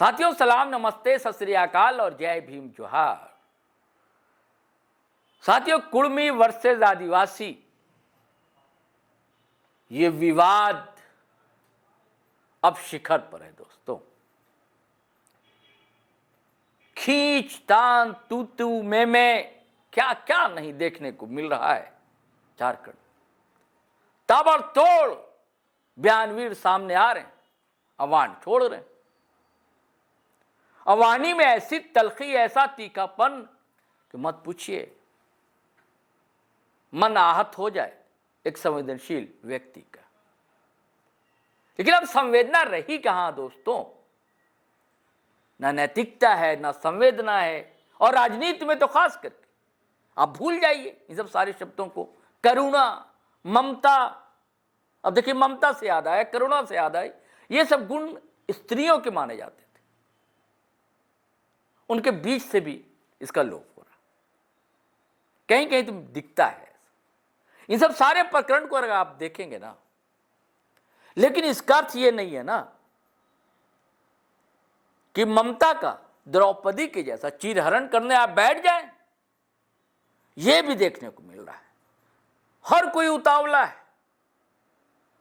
साथियों सलाम, नमस्ते, सत श्री अकाल और जय भीम जोहार। साथियों, कुर्मी वर्सेस आदिवासी, ये विवाद अब शिखर पर है दोस्तों। खींचतान, तू तू मैं क्या क्या नहीं देखने को मिल रहा है झारखंड। ताबड़तोड़ बयानवीर सामने आ रहे हैं, अवान छोड़ रहे हैं। अवानी में ऐसी तलखी, ऐसा तीखापन कि मत पूछिए, मन आहत हो जाए एक संवेदनशील व्यक्ति का। लेकिन अब संवेदना रही कहां दोस्तों? ना नैतिकता है, ना संवेदना है, और राजनीति में तो खास करके आप भूल जाइए इन सब सारे शब्दों को। करुणा, ममता, अब देखिए ममता से याद आया, करुणा से याद आई, ये सब गुण स्त्रियों के माने जाते थे। उनके बीच से भी इसका लोप हो रहा, कहीं कहीं तो दिखता है इन सब सारे प्रकरण को अगर आप देखेंगे ना। लेकिन इसका अर्थ ये नहीं है ना कि ममता का द्रौपदी के जैसा चीरहरण करने आप बैठ जाएं। यह भी देखने को मिल रहा है, हर कोई उतावला है।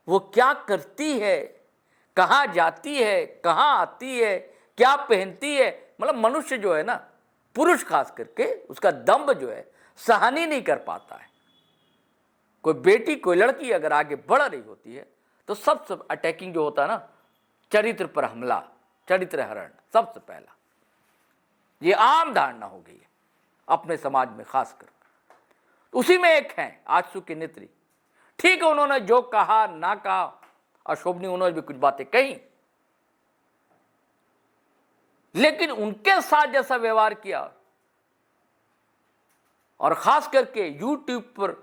वो क्या करती है, कहां जाती है, कहां आती है, क्या पहनती है, मतलब मनुष्य जो है ना, पुरुष खास करके, उसका दम्भ जो है सहनी नहीं कर पाता है। कोई बेटी, कोई लड़की अगर आगे बढ़ रही होती है तो सबसे अटैकिंग जो होता है ना, चरित्र पर हमला, चरित्र हरण सबसे पहला, ये आम धारणा हो गई है अपने समाज में खासकर। उसी में एक है आजसू की नेत्री। ठीक है, उन्होंने जो कहा ना कहा, अशोभनी उन्होंने भी कुछ बातें कही, लेकिन उनके साथ जैसा व्यवहार किया, और खास करके यूट्यूब पर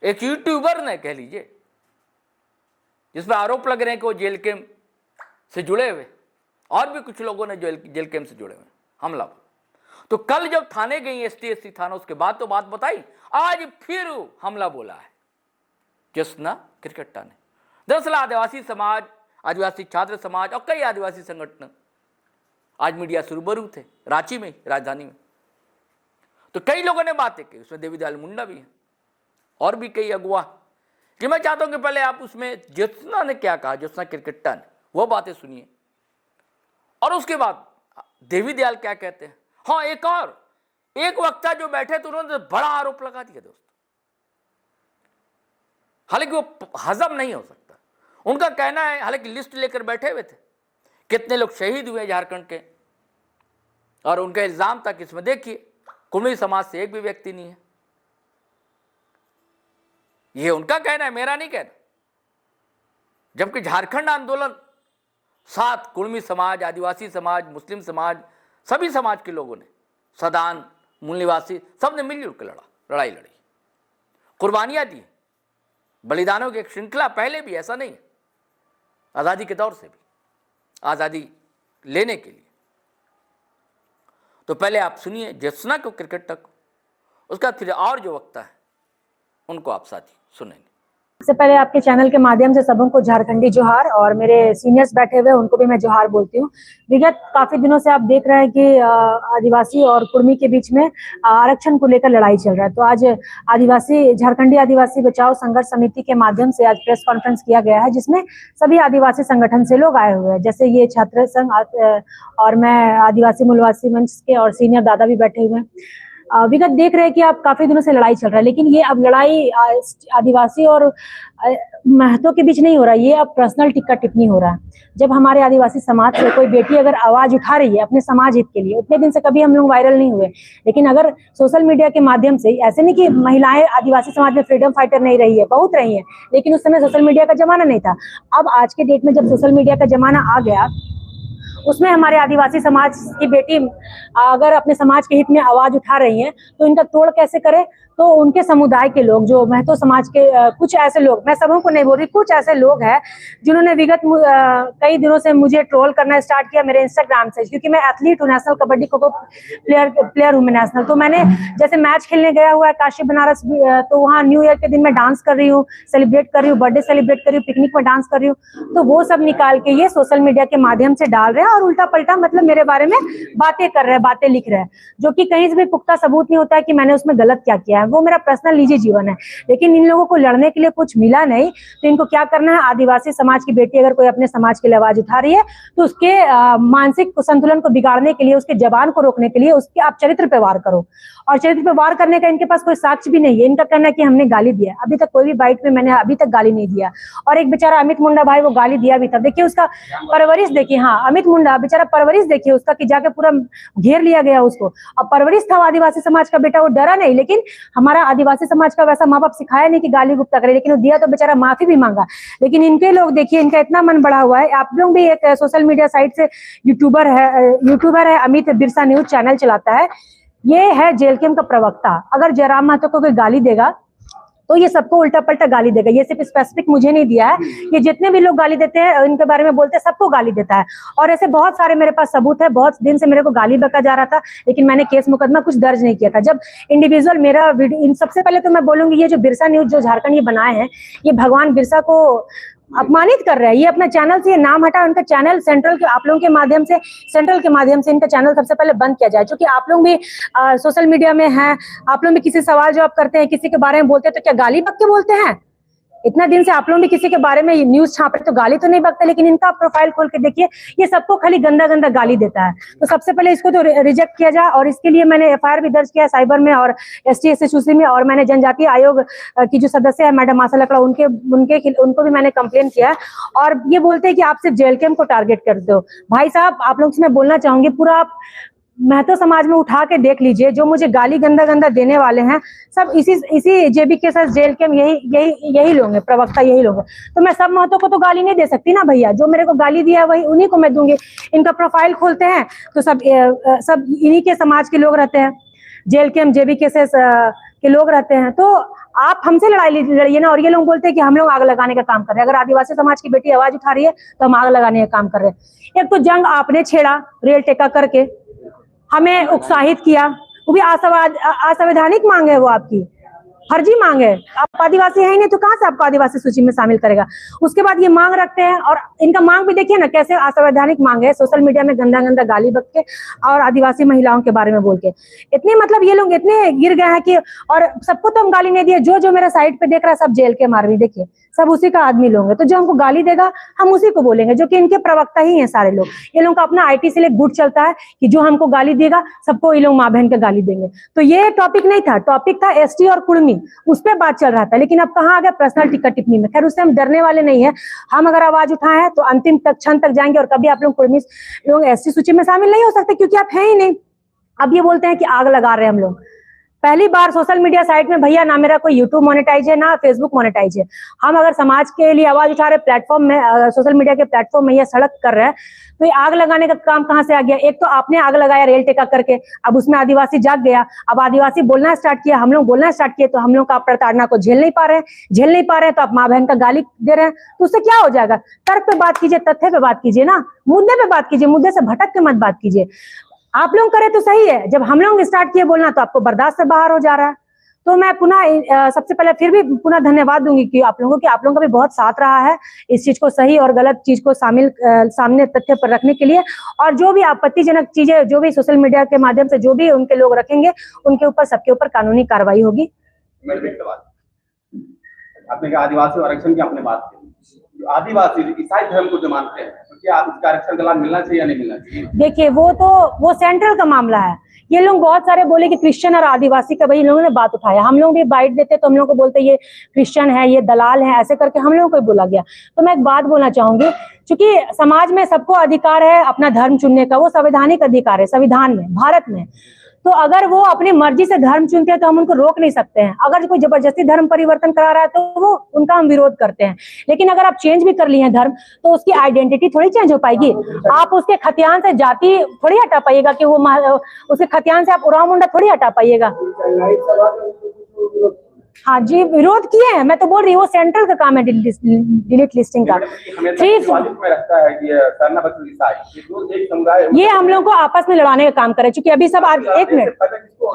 एक यूट्यूबर ने, कह लीजिए, जिसमें आरोप लग रहे हैं कि वो जेल कैंप से जुड़े हुए, और भी कुछ लोगों ने जेल कैंप से जुड़े हुए हमला। तो कल जब थाने गई एसटी थाना, उसके बाद तो बात बताई, आज फिर हमला बोला है जसना किरकट्टा ने। दरअसल आदिवासी समाज, आदिवासी छात्र समाज और कई आदिवासी संगठन आज मीडिया से रूबरू थे, रांची में, राजधानी में। तो कई लोगों ने बातें की, उसमें देवी दयाल मुंडा भी है और भी कई अगुआ। कि मैं चाहता हूं कि पहले आप उसमें ज्योत्सना ने क्या कहा, ज्योत्सना किरकट्टा ने, वो बातें सुनिए, और उसके बाद देवी दयाल क्या कहते हैं। हाँ, एक वक्ता जो बैठे तो उन्होंने बड़ा आरोप लगा दिया दोस्तों। हालांकि वो हजम नहीं हो सकता, उनका कहना है, हालांकि लिस्ट लेकर बैठे हुए थे कितने लोग शहीद हुए झारखंड के, और उनका इल्जाम था कि इसमें देखिए कुर्मी समाज से एक भी व्यक्ति नहीं है। यह उनका कहना है, मेरा नहीं कहना। जबकि झारखंड आंदोलन साथ कुर्मी समाज, आदिवासी समाज, मुस्लिम समाज, सभी समाज के लोगों ने, सदान, मूल निवासी, सबने मिलजुल कर लड़ाई लड़ी, कुर्बानियां दी, बलिदानों की एक श्रृंखला पहले भी, ऐसा नहीं है, आज़ादी के दौर से भी, आज़ादी लेने के लिए। तो पहले आप सुनिए ज्योत्सना को, किरकट्टा को, उसका फिर और जो वक्ता है उनको आप साथी सुनेंगे। सबसे पहले आपके चैनल के माध्यम से सबों को झारखंडी जोहार, और मेरे सीनियर्स बैठे हुए उनको भी मैं जोहार बोलती हूँ। विगत काफी दिनों से आप देख रहे हैं कि आदिवासी और कुर्मी के बीच में आरक्षण को लेकर लड़ाई चल रहा है। तो आज झारखंडी आदिवासी बचाओ संघर्ष समिति के माध्यम से आज प्रेस कॉन्फ्रेंस किया गया है, जिसमें सभी आदिवासी संगठन से लोग आए हुए हैं, जैसे ये छात्र संघ, और मैं आदिवासी मूलवासी मंच के और सीनियर दादा भी बैठे हुए हैं। विगत देख रहे हैं कि आप काफी दिनों से लड़ाई चल रहा है, लेकिन ये अब लड़ाई आदिवासी और महतो के बीच नहीं हो रहा है, ये अब पर्सनल टिक्का टिप्पणी हो रहा है। जब हमारे आदिवासी समाज से कोई बेटी अगर आवाज उठा रही है अपने समाज हित के लिए, उतने दिन से कभी हम लोग वायरल नहीं हुए, लेकिन अगर सोशल मीडिया के माध्यम से, ऐसे नहीं कि महिलाएं आदिवासी समाज में फ्रीडम फाइटर नहीं रही है, बहुत रही है, लेकिन उस समय सोशल मीडिया का जमाना नहीं था। अब आज के डेट में जब सोशल मीडिया का जमाना आ गया, उसमें हमारे आदिवासी समाज की बेटी अगर अपने समाज के हित में आवाज उठा रही हैं, तो इनका तोड़ कैसे करें? तो उनके समुदाय के लोग, जो महतो समाज के कुछ ऐसे लोग, मैं सबों को नहीं बोल रही, कुछ ऐसे लोग हैं जिन्होंने विगत कई दिनों से मुझे ट्रोल करना स्टार्ट किया मेरे इंस्टाग्राम से, क्योंकि मैं एथलीट हूँ, नेशनल कबड्डी खो प्लेयर हूँ मैं नेशनल। तो मैंने जैसे मैच खेलने गया हुआ है काशी बनारस, तो वहाँ न्यू ईयर के दिन मैं डांस कर रही हूँ, सेलिब्रेट कर रही हूँ, बर्थडे सेलिब्रेट कर रही हूँ, पिकनिक में डांस कर रही हूँ, तो वो सब निकाल के ये सोशल मीडिया के माध्यम से डाल रहे हैं है और उल्टा पलटा मतलब मेरे बारे में बातें कर रहे हैं, बातें लिख रहे हैं, जो कि कहीं से भी पुख्ता सबूत नहीं होता है कि मैंने उसमें गलत क्या किया है। वो मेरा पर्सनल निजी जीवन है। लेकिन इन लोगों को लड़ने के लिए कुछ मिला नहीं, तो इनको क्या करना है, आदिवासी समाज की बेटी अगर कोई अपने समाज के लिए आवाज उठा रही है तो उसके मानसिक संतुलन को बिगाड़ने के लिए, उसके जबान को रोकने के लिए उसके आप चरित्र पे वार करो। और चरित्र पे वार करने का इनके पास कोई साक्ष्य भी नहीं है। इनका कहना है कि हमने गाली दिया, अभी तक कोई भी बाइट में मैंने अभी तक गाली नहीं दिया। और एक बेचारा अमित मुंडा भाई, वो गाली दिया भी था। देखिए उसका परवरिश देखिए, हाँ अमित मुंडा बेचारा परवरिश देखिए उसका, कि जाके पूरा घेर लिया गया उसको। अब परवरिश था आदिवासी समाज का बेटा, वो डरा नहीं। लेकिन हमारा आदिवासी समाज का वैसा माँ बाप सिखाया नहीं कि गाली गुप्ता करे, लेकिन वो दिया तो बेचारा माफी भी मांगा। लेकिन इनके लोग देखिए, इनका इतना मन बढ़ा हुआ है। आप लोग भी एक सोशल मीडिया साइट से यूट्यूबर है अमित बिरसा न्यूज चैनल चलाता है। ये है जेलकेम का प्रवक्ता। अगर जयराम महतो को कोई गाली देगा तो ये सबको उल्टा पलटा गाली देगा। ये सिर्फ स्पेसिफिक मुझे नहीं दिया है, ये जितने भी लोग गाली देते हैं इनके बारे में बोलते हैं, सबको गाली देता है। और ऐसे बहुत सारे मेरे पास सबूत है। बहुत दिन से मेरे को गाली बका जा रहा था, लेकिन मैंने केस मुकदमा कुछ दर्ज नहीं किया था। जब इंडिविजुअल मेरा वीडियो, इन सबसे पहले तो मैं बोलूंगी, ये जो बिरसा न्यूज जो झारखंड ये बनाए हैं, ये भगवान बिरसा को अपमानित कर रहा है। ये अपना चैनल से नाम हटा, उनका चैनल सेंट्रल के आप लोगों के माध्यम से, सेंट्रल के माध्यम से इनका चैनल सबसे पहले बंद किया जाए। क्योंकि आप लोग भी सोशल मीडिया में हैं, आप लोग भी किसी सवाल जवाब करते हैं, किसी के बारे में बोलते हैं तो क्या गाली बक के बोलते हैं? इतना दिन से आप लोग भी किसी के बारे में न्यूज छाप रहे तो गाली तो नहीं बकते। लेकिन इनका प्रोफाइल खोल के देखिए, ये सबको खाली गंदा गंदा गाली देता है। तो सबसे पहले इसको तो रिजेक्ट किया जाए। और इसके लिए मैंने एफआईआर भी दर्ज किया है साइबर में और ST/SC में। और मैंने जनजातीय आयोग की जो सदस्य है मैडम आशा लकड़ा, उनको भी मैंने कंप्लेन किया है। और ये बोलते हैं कि आप सिर्फ जेलकेम को टारगेट करते हो। भाई साहब, आप लोग से मैं बोलना चाहूंगी, पूरा आप महतो समाज में उठा के देख लीजिए, जो मुझे गाली गंदा गंदा देने वाले हैं सब इसी जेबी के साथ जेलकेम यही लोग हैं, प्रवक्ता यही लोग हैं। तो मैं सब महतो को तो गाली नहीं दे सकती ना भैया। जो मेरे को गाली दिया वही उन्हीं को मैं दूंगी। इनका प्रोफाइल खोलते हैं तो सब इन्हीं के समाज के लोग रहते हैं, जेलकेम जेबी केसेस के लोग रहते हैं। तो आप हमसे लड़िए ना। और ये लोग बोलते हैं कि हम लोग आग लगाने का काम कर रहे हैं। अगर आदिवासी समाज की बेटी आवाज उठा रही है तो हम आग लगाने का काम कर रहे हैं। एक तो जंग आपने छेड़ा रेल टेका करके, हमें उत्साहित किया, वो भी असंवैधानिक मांग है, वो आपकी फर्जी मांग है। आप आदिवासी है ही नहीं तो कहां से आपको आदिवासी सूची में शामिल करेगा? उसके बाद ये मांग रखते हैं। और इनका मांग भी देखिए ना कैसे असंवैधानिक मांग है, सोशल मीडिया में गंदा गंदा गाली बक के और आदिवासी महिलाओं के बारे में बोल के। इतने मतलब ये लोग इतने गिर गए हैं कि, और सबको तो हम गाली नहीं दिए, जो मेरा साइड पे देख रहा है सब जेल के मार भी, देखिए सब उसी का आदमी लोग है। तो जो हमको गाली देगा हम उसी को बोलेंगे, जो कि इनके प्रवक्ता ही हैं सारे लोग। ये लोगों का अपना IT से एक गुट चलता है कि जो हमको गाली देगा सबको ये लोग माँ बहन के गाली देंगे। तो ये टॉपिक नहीं था, टॉपिक था ST और कुर्मी, उस पर बात चल रहा था। लेकिन अब कहाँ आ गया पर्सनल टिप्पणी में। खैर, उससे हम डरने वाले नहीं है। हम अगर आवाज उठाए हैं तो अंतिम तक क्षण तक जाएंगे। और कभी आप लोग कुर्मी लोग ST सूची में शामिल नहीं हो सकते, क्योंकि आप हैं ही नहीं। अब ये बोलते हैं कि आग लगा रहे हैं हम लोग। पहली बार सोशल मीडिया साइट में भैया ना मेरा कोई यूट्यूब मोनेटाइज है ना फेसबुक मोनेटाइज है। हम अगर समाज के लिए आवाज उठा रहे प्लेटफॉर्म में, सोशल मीडिया के प्लेटफॉर्म में या सड़क कर रहे हैं, तो ये आग लगाने का काम कहाँ से आ गया? एक तो आपने आग लगाया रेल टेका करके, अब उसमें आदिवासी जाग गया। अब आदिवासी बोलना स्टार्ट किया, हम लोग बोलना स्टार्ट किए, तो हम लोग का प्रताड़ना को झेल नहीं पा रहे हैं तो आप माँ बहन का गाली दे रहे हैं। तो उससे क्या हो जाएगा? तर्क पे बात कीजिए, तथ्य पे बात कीजिए ना, मुद्दे पे बात कीजिए, मुद्दे से भटक के मत बात कीजिए। आप लोग करें तो सही है, जब हम लोग स्टार्ट किए बोलना तो आपको बर्दाश्त से बाहर हो जा रहा है। तो मैं पुनः सबसे पहले फिर भी पुनः धन्यवाद दूंगी कि आप लोगों का भी बहुत साथ रहा है इस चीज को, सही और गलत चीज को सामने तथ्य पर रखने के लिए। और जो भी आपत्तिजनक चीजें जो भी सोशल मीडिया के माध्यम से जो भी उनके लोग रखेंगे, उनके ऊपर सबके ऊपर कानूनी कार्रवाई होगी। आपने कहा आदिवासी आरक्षण की आपने बात की, आदिवासी ईसाई धर्म को जो मानते हैं तो क्या इसका आरक्षण का लाभ मिलना चाहिए या नहीं मिलना चाहिए? देखिए वो सेंट्रल का मामला है। ये लोग बहुत सारे बोले कि क्रिश्चियन और आदिवासी का, भाई लोगों ने बात उठाया, हम लोग भी बाइट देते तो हम लोग को बोलते ये क्रिश्चियन है, ये दलाल है, ऐसे करके हम लोगों को बोला गया। तो मैं एक बात बोलना चाहूंगी, क्योंकि समाज में सबको अधिकार है अपना धर्म चुनने का, वो संवैधानिक अधिकार है संविधान में, भारत में। तो अगर वो अपनी मर्जी से धर्म चुनते हैं तो हम उनको रोक नहीं सकते हैं। अगर कोई जबरदस्ती धर्म परिवर्तन करा रहा है तो वो उनका हम विरोध करते हैं। लेकिन अगर आप चेंज भी कर लिए हैं धर्म, तो उसकी आइडेंटिटी थोड़ी चेंज हो पाएगी। आप उसके खतियान से जाति थोड़ी हटा पाइएगा, कि वो उसके खतियान से आप उराव मुंडा थोड़ी हटा पाइएगा। हाँ जी, विरोध किए हैं, मैं तो बोल रही हूँ, वो सेंट्रल का काम है डिलीट लिस्टिंग का। ये हम लोग को आपस में लड़ाने का काम करे, क्योंकि अभी सब आज एक मिनट,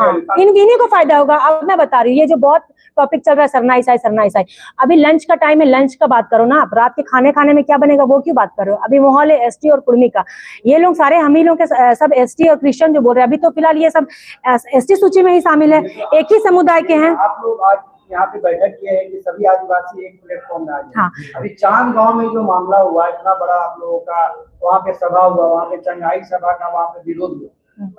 हाँ इन्हीं को फायदा होगा। अब मैं बता रही हूँ, ये जो बहुत टॉपिक चल रहा है सरना ईसाई सरना ईसाई। अभी लंच का टाइम है, लंच का बात करो ना आप। रात के खाने में क्या बनेगा वो क्यों बात कर रहे हो? अभी माहौल है एसटी और कुर्मी का। ये लोग सारे हम ही लोग के सब एसटी और क्रिश्चियन जो बोल रहे हैं, अभी तो फिलहाल ये सब एसटी सूची में ही शामिल है, एक ही समुदाय के हैं। आप लोग आज यहाँ पे बैठक किए हैं कि सभी आदिवासी एक प्लेटफॉर्म में आ जाए। हाँ। अभी चांद गांव में जो मामला हुआ, इतना बड़ा आप लोगों का वहाँ पे सभा हुआ, वहाँ पे चंगाई सभा का वहाँ पे विरोध हुआ,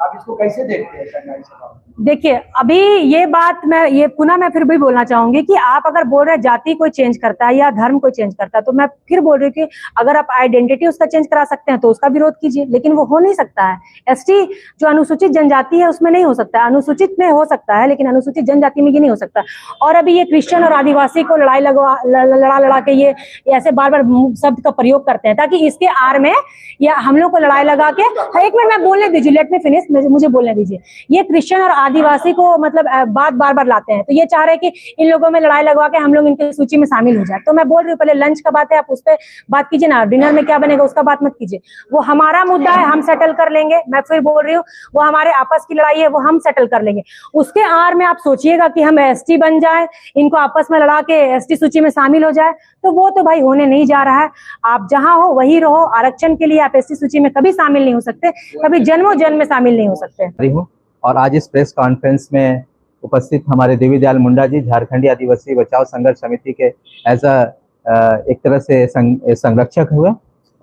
आप इसको कैसे देखते हैं चंगाई सभा? देखिए अभी ये बात मैं पुनः फिर भी बोलना चाहूंगी कि आप अगर बोल रहे हैं जाति कोई चेंज करता है या धर्म कोई चेंज करता है, तो मैं फिर बोल रही हूँ कि अगर आप आइडेंटिटी उसका चेंज करा सकते हैं तो उसका विरोध कीजिए, लेकिन वो हो नहीं सकता है। एसटी जो अनुसूचित जनजाति है उसमें नहीं हो सकता है, अनुसूचित में हो सकता है लेकिन अनुसूचित जनजाति में ये नहीं हो सकता। और अभी ये क्रिश्चियन और आदिवासी को लड़ा के ये ऐसे बार बार शब्द का प्रयोग करते हैं ताकि इसके आड़ में या हम लोग को लड़ाई लगा के, एक मिनट मैं बोलने दीजिए, लेट मी फिनिश, मुझे बोलने दीजिए। ये क्रिश्चियन और आदिवासी को मतलब बात बार बार लाते हैं, तो ये चाह रहे हैं कि इन लोगों में लड़ाई लगवा के हम लोग इनकी सूची में शामिल हो जाए। तो मैं बोल रही हूँ पहले लंच का बात है, आप उस पर बात कीजिए ना, डिनर में क्या बनेगा उसका बात मत कीजिए। वो हमारा मुद्दा है, हम सेटल कर लेंगे। मैं फिर बोल रही हूँ वो हमारे आपस की लड़ाई है, वो हम सेटल कर लेंगे। उसके आड़ में आप सोचिएगा कि हम एसटी बन जाए, इनको आपस में लड़ा के एसटी सूची में शामिल हो जाए, तो वो तो भाई होने नहीं जा रहा है। आप जहां हो वही रहो। आरक्षण के लिए आप एसटी सूची में कभी शामिल नहीं हो सकते, कभी जन्मों जन्म में शामिल नहीं हो सकते। और आज इस प्रेस कॉन्फ्रेंस में उपस्थित हमारे देवी दयाल मुंडा जी, झारखंडी आदिवासी बचाओ संघर्ष समिति के एक तरह से संरक्षक हुए,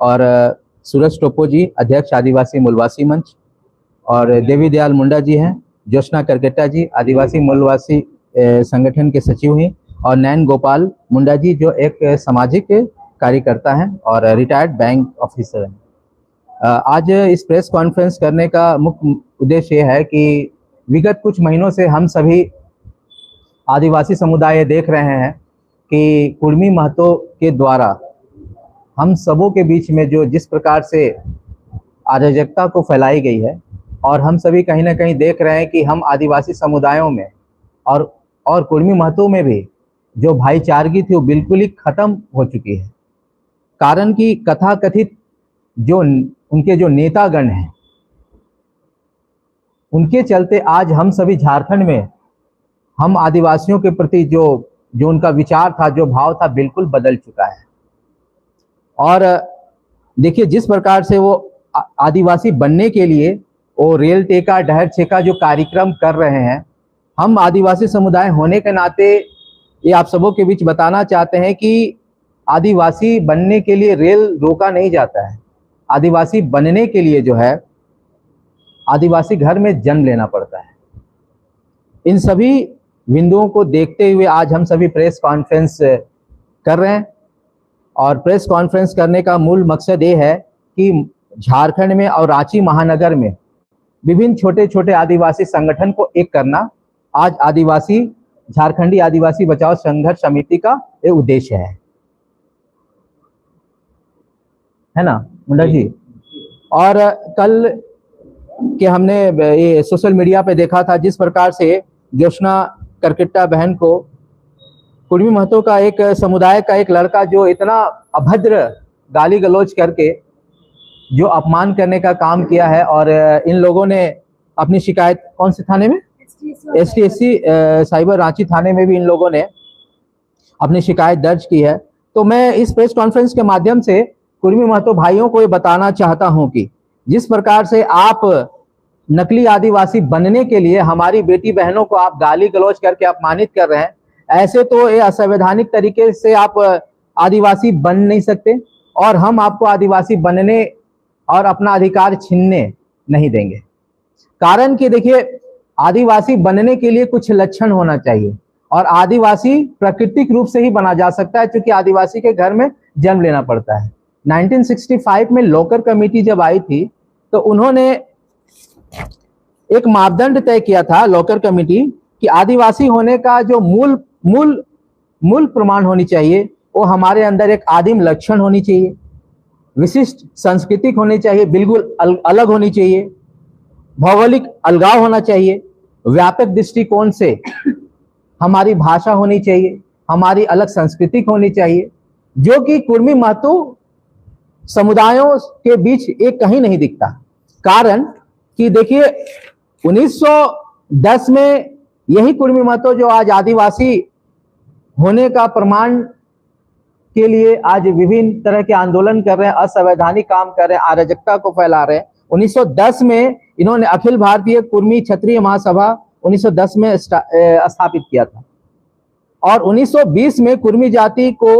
और सूरज टोपो जी अध्यक्ष आदिवासी मूलवासी मंच, और देवी दयाल मुंडा जी हैं, ज्योत्सना करकेटा जी आदिवासी मूलवासी संगठन के सचिव हुई, और नैन गोपाल मुंडा जी जो एक सामाजिक कार्यकर्ता हैं और रिटायर्ड बैंक ऑफिसर हैं। आज इस प्रेस कॉन्फ्रेंस करने का मुख्य उद्देश्य ये है कि विगत कुछ महीनों से हम सभी आदिवासी समुदाय देख रहे हैं कि कुर्मी महतो के द्वारा हम सबों के बीच में जो जिस प्रकार से अराजकता को फैलाई गई है, और हम सभी कहीं ना कहीं देख रहे हैं कि हम आदिवासी समुदायों में और कुर्मी महतो में भी जो भाईचारगी थी वो बिल्कुल ही खत्म हो चुकी है। कारण कि कथाकथित जो उनके जो नेतागण हैं, उनके चलते आज हम सभी झारखंड में हम आदिवासियों के प्रति जो उनका विचार था, जो भाव था, बिल्कुल बदल चुका है। और देखिए जिस प्रकार से वो आदिवासी बनने के लिए वो रेल टेका डहर छेका जो कार्यक्रम कर रहे हैं, हम आदिवासी समुदाय होने के नाते ये आप सबों के बीच बताना चाहते हैं कि आदिवासी बनने के लिए रेल रोका नहीं जाता है। आदिवासी बनने के लिए जो है आदिवासी घर में जन्म लेना पड़ता है। इन सभी बिंदुओं को देखते हुए आज हम सभी प्रेस कॉन्फ्रेंस कर रहे हैं, और प्रेस कॉन्फ्रेंस करने का मूल मकसद ये है कि झारखंड में और रांची महानगर में विभिन्न छोटे छोटे आदिवासी संगठन को एक करना आज झारखंडी आदिवासी बचाओ संघर्ष समिति का एक उद्देश्य है ना मुंडा जी। और कल के हमने ये सोशल मीडिया पे देखा था जिस प्रकार से ज्योत्सना करकेटा बहन को कुर्मी महतो का एक समुदाय का एक लड़का जो इतना अभद्र गाली गलौज करके जो अपमान करने का काम किया है, और इन लोगों ने अपनी शिकायत कौन से थाने में, STSC साइबर रांची थाने में भी इन लोगों ने अपनी शिकायत दर्ज की है। तो मैं इस प्रेस कॉन्फ्रेंस के माध्यम से कुर्मी महतो भाइयों को ये बताना चाहता हूं कि जिस प्रकार से आप नकली आदिवासी बनने के लिए हमारी बेटी बहनों को आप गाली गलौज करके अपमानित कर रहे हैं, ऐसे तो ये असंवैधानिक तरीके से आप आदिवासी बन नहीं सकते, और हम आपको आदिवासी बनने और अपना अधिकार छीनने नहीं देंगे। कारण कि देखिए आदिवासी बनने के लिए कुछ लक्षण होना चाहिए, और आदिवासी प्राकृतिक रूप से ही बना जा सकता है, क्योंकि आदिवासी के घर में जन्म लेना पड़ता है। 1965 में लोकर कमेटी जब आई थी तो उन्होंने एक मापदंड तय किया था लोकर कमेटी कि आदिवासी होने का जो मूल प्रमाण होनी चाहिए वो हमारे अंदर एक आदिम लक्षण होनी चाहिए, विशिष्ट सांस्कृतिक होनी चाहिए, बिल्कुल अलग होनी चाहिए, भौगोलिक अलगाव होना चाहिए, व्यापक दृष्टिकोण से हमारी भाषा होनी चाहिए, हमारी अलग संस्कृति होनी चाहिए, जो कि कुर्मी महतो समुदायों के बीच एक कहीं नहीं दिखता। कारण कि देखिए 1910 में यही कुर्मी महतो जो आज आदिवासी होने का प्रमाण के लिए आज विभिन्न तरह के आंदोलन कर रहे हैं, असंवैधानिक काम कर रहे हैं, अराजकता को फैला रहे हैं। 1910 में इन्होंने अखिल भारतीय कुर्मी क्षत्रिय महासभा 1910 में स्थापित किया था और 1920 में कुर्मी जाति को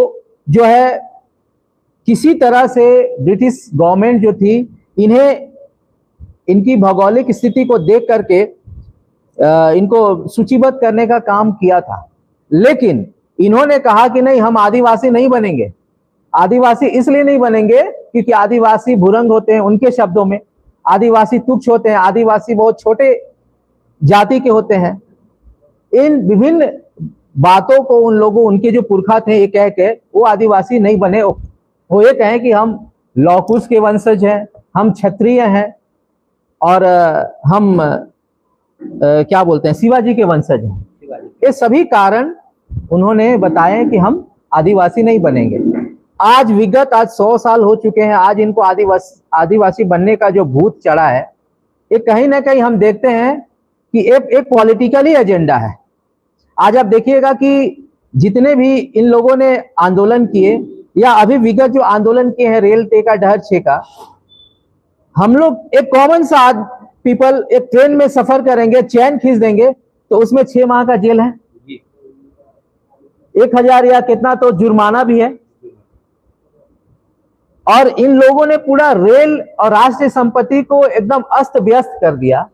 जो है किसी तरह से ब्रिटिश गवर्नमेंट जो थी इन्हें इनकी भौगोलिक स्थिति को देख करके इनको सूचीबद्ध करने का काम किया था, लेकिन इन्होंने कहा कि नहीं, हम आदिवासी नहीं बनेंगे। आदिवासी इसलिए नहीं बनेंगे क्योंकि आदिवासी भूरंग होते हैं, उनके शब्दों में आदिवासी तुच्छ होते हैं, आदिवासी बहुत छोटे जाति के होते हैं। इन विभिन्न बातों को उन लोगों, उनके जो पुरखा थे, ये कह के वो आदिवासी नहीं बने। वो ये कहें कि हम लौकुश के वंशज हैं, हम क्षत्रिय हैं और हम क्या बोलते हैं, शिवाजी के वंशज हैं। ये सभी कारण उन्होंने बताया कि हम आदिवासी नहीं बनेंगे। आज विगत 100 साल हो चुके हैं, आज इनको आदिवासी बनने का जो भूत चढ़ा है, ये कहीं ना कहीं हम देखते हैं कि एक पॉलिटिकली एजेंडा है। आज आप देखिएगा कि जितने भी इन लोगों ने आंदोलन किए या अभी विगत जो आंदोलन किए हैं, रेल टेका डहर छेका, हम लोग एक कॉमन सा पीपल एक ट्रेन में सफर करेंगे, चैन खींच देंगे तो उसमें 6 माह का जेल है, 1000 या कितना तो जुर्माना भी है। और इन लोगों ने पूरा रेल और राष्ट्रीय संपत्ति को एकदम अस्त व्यस्त कर दिया।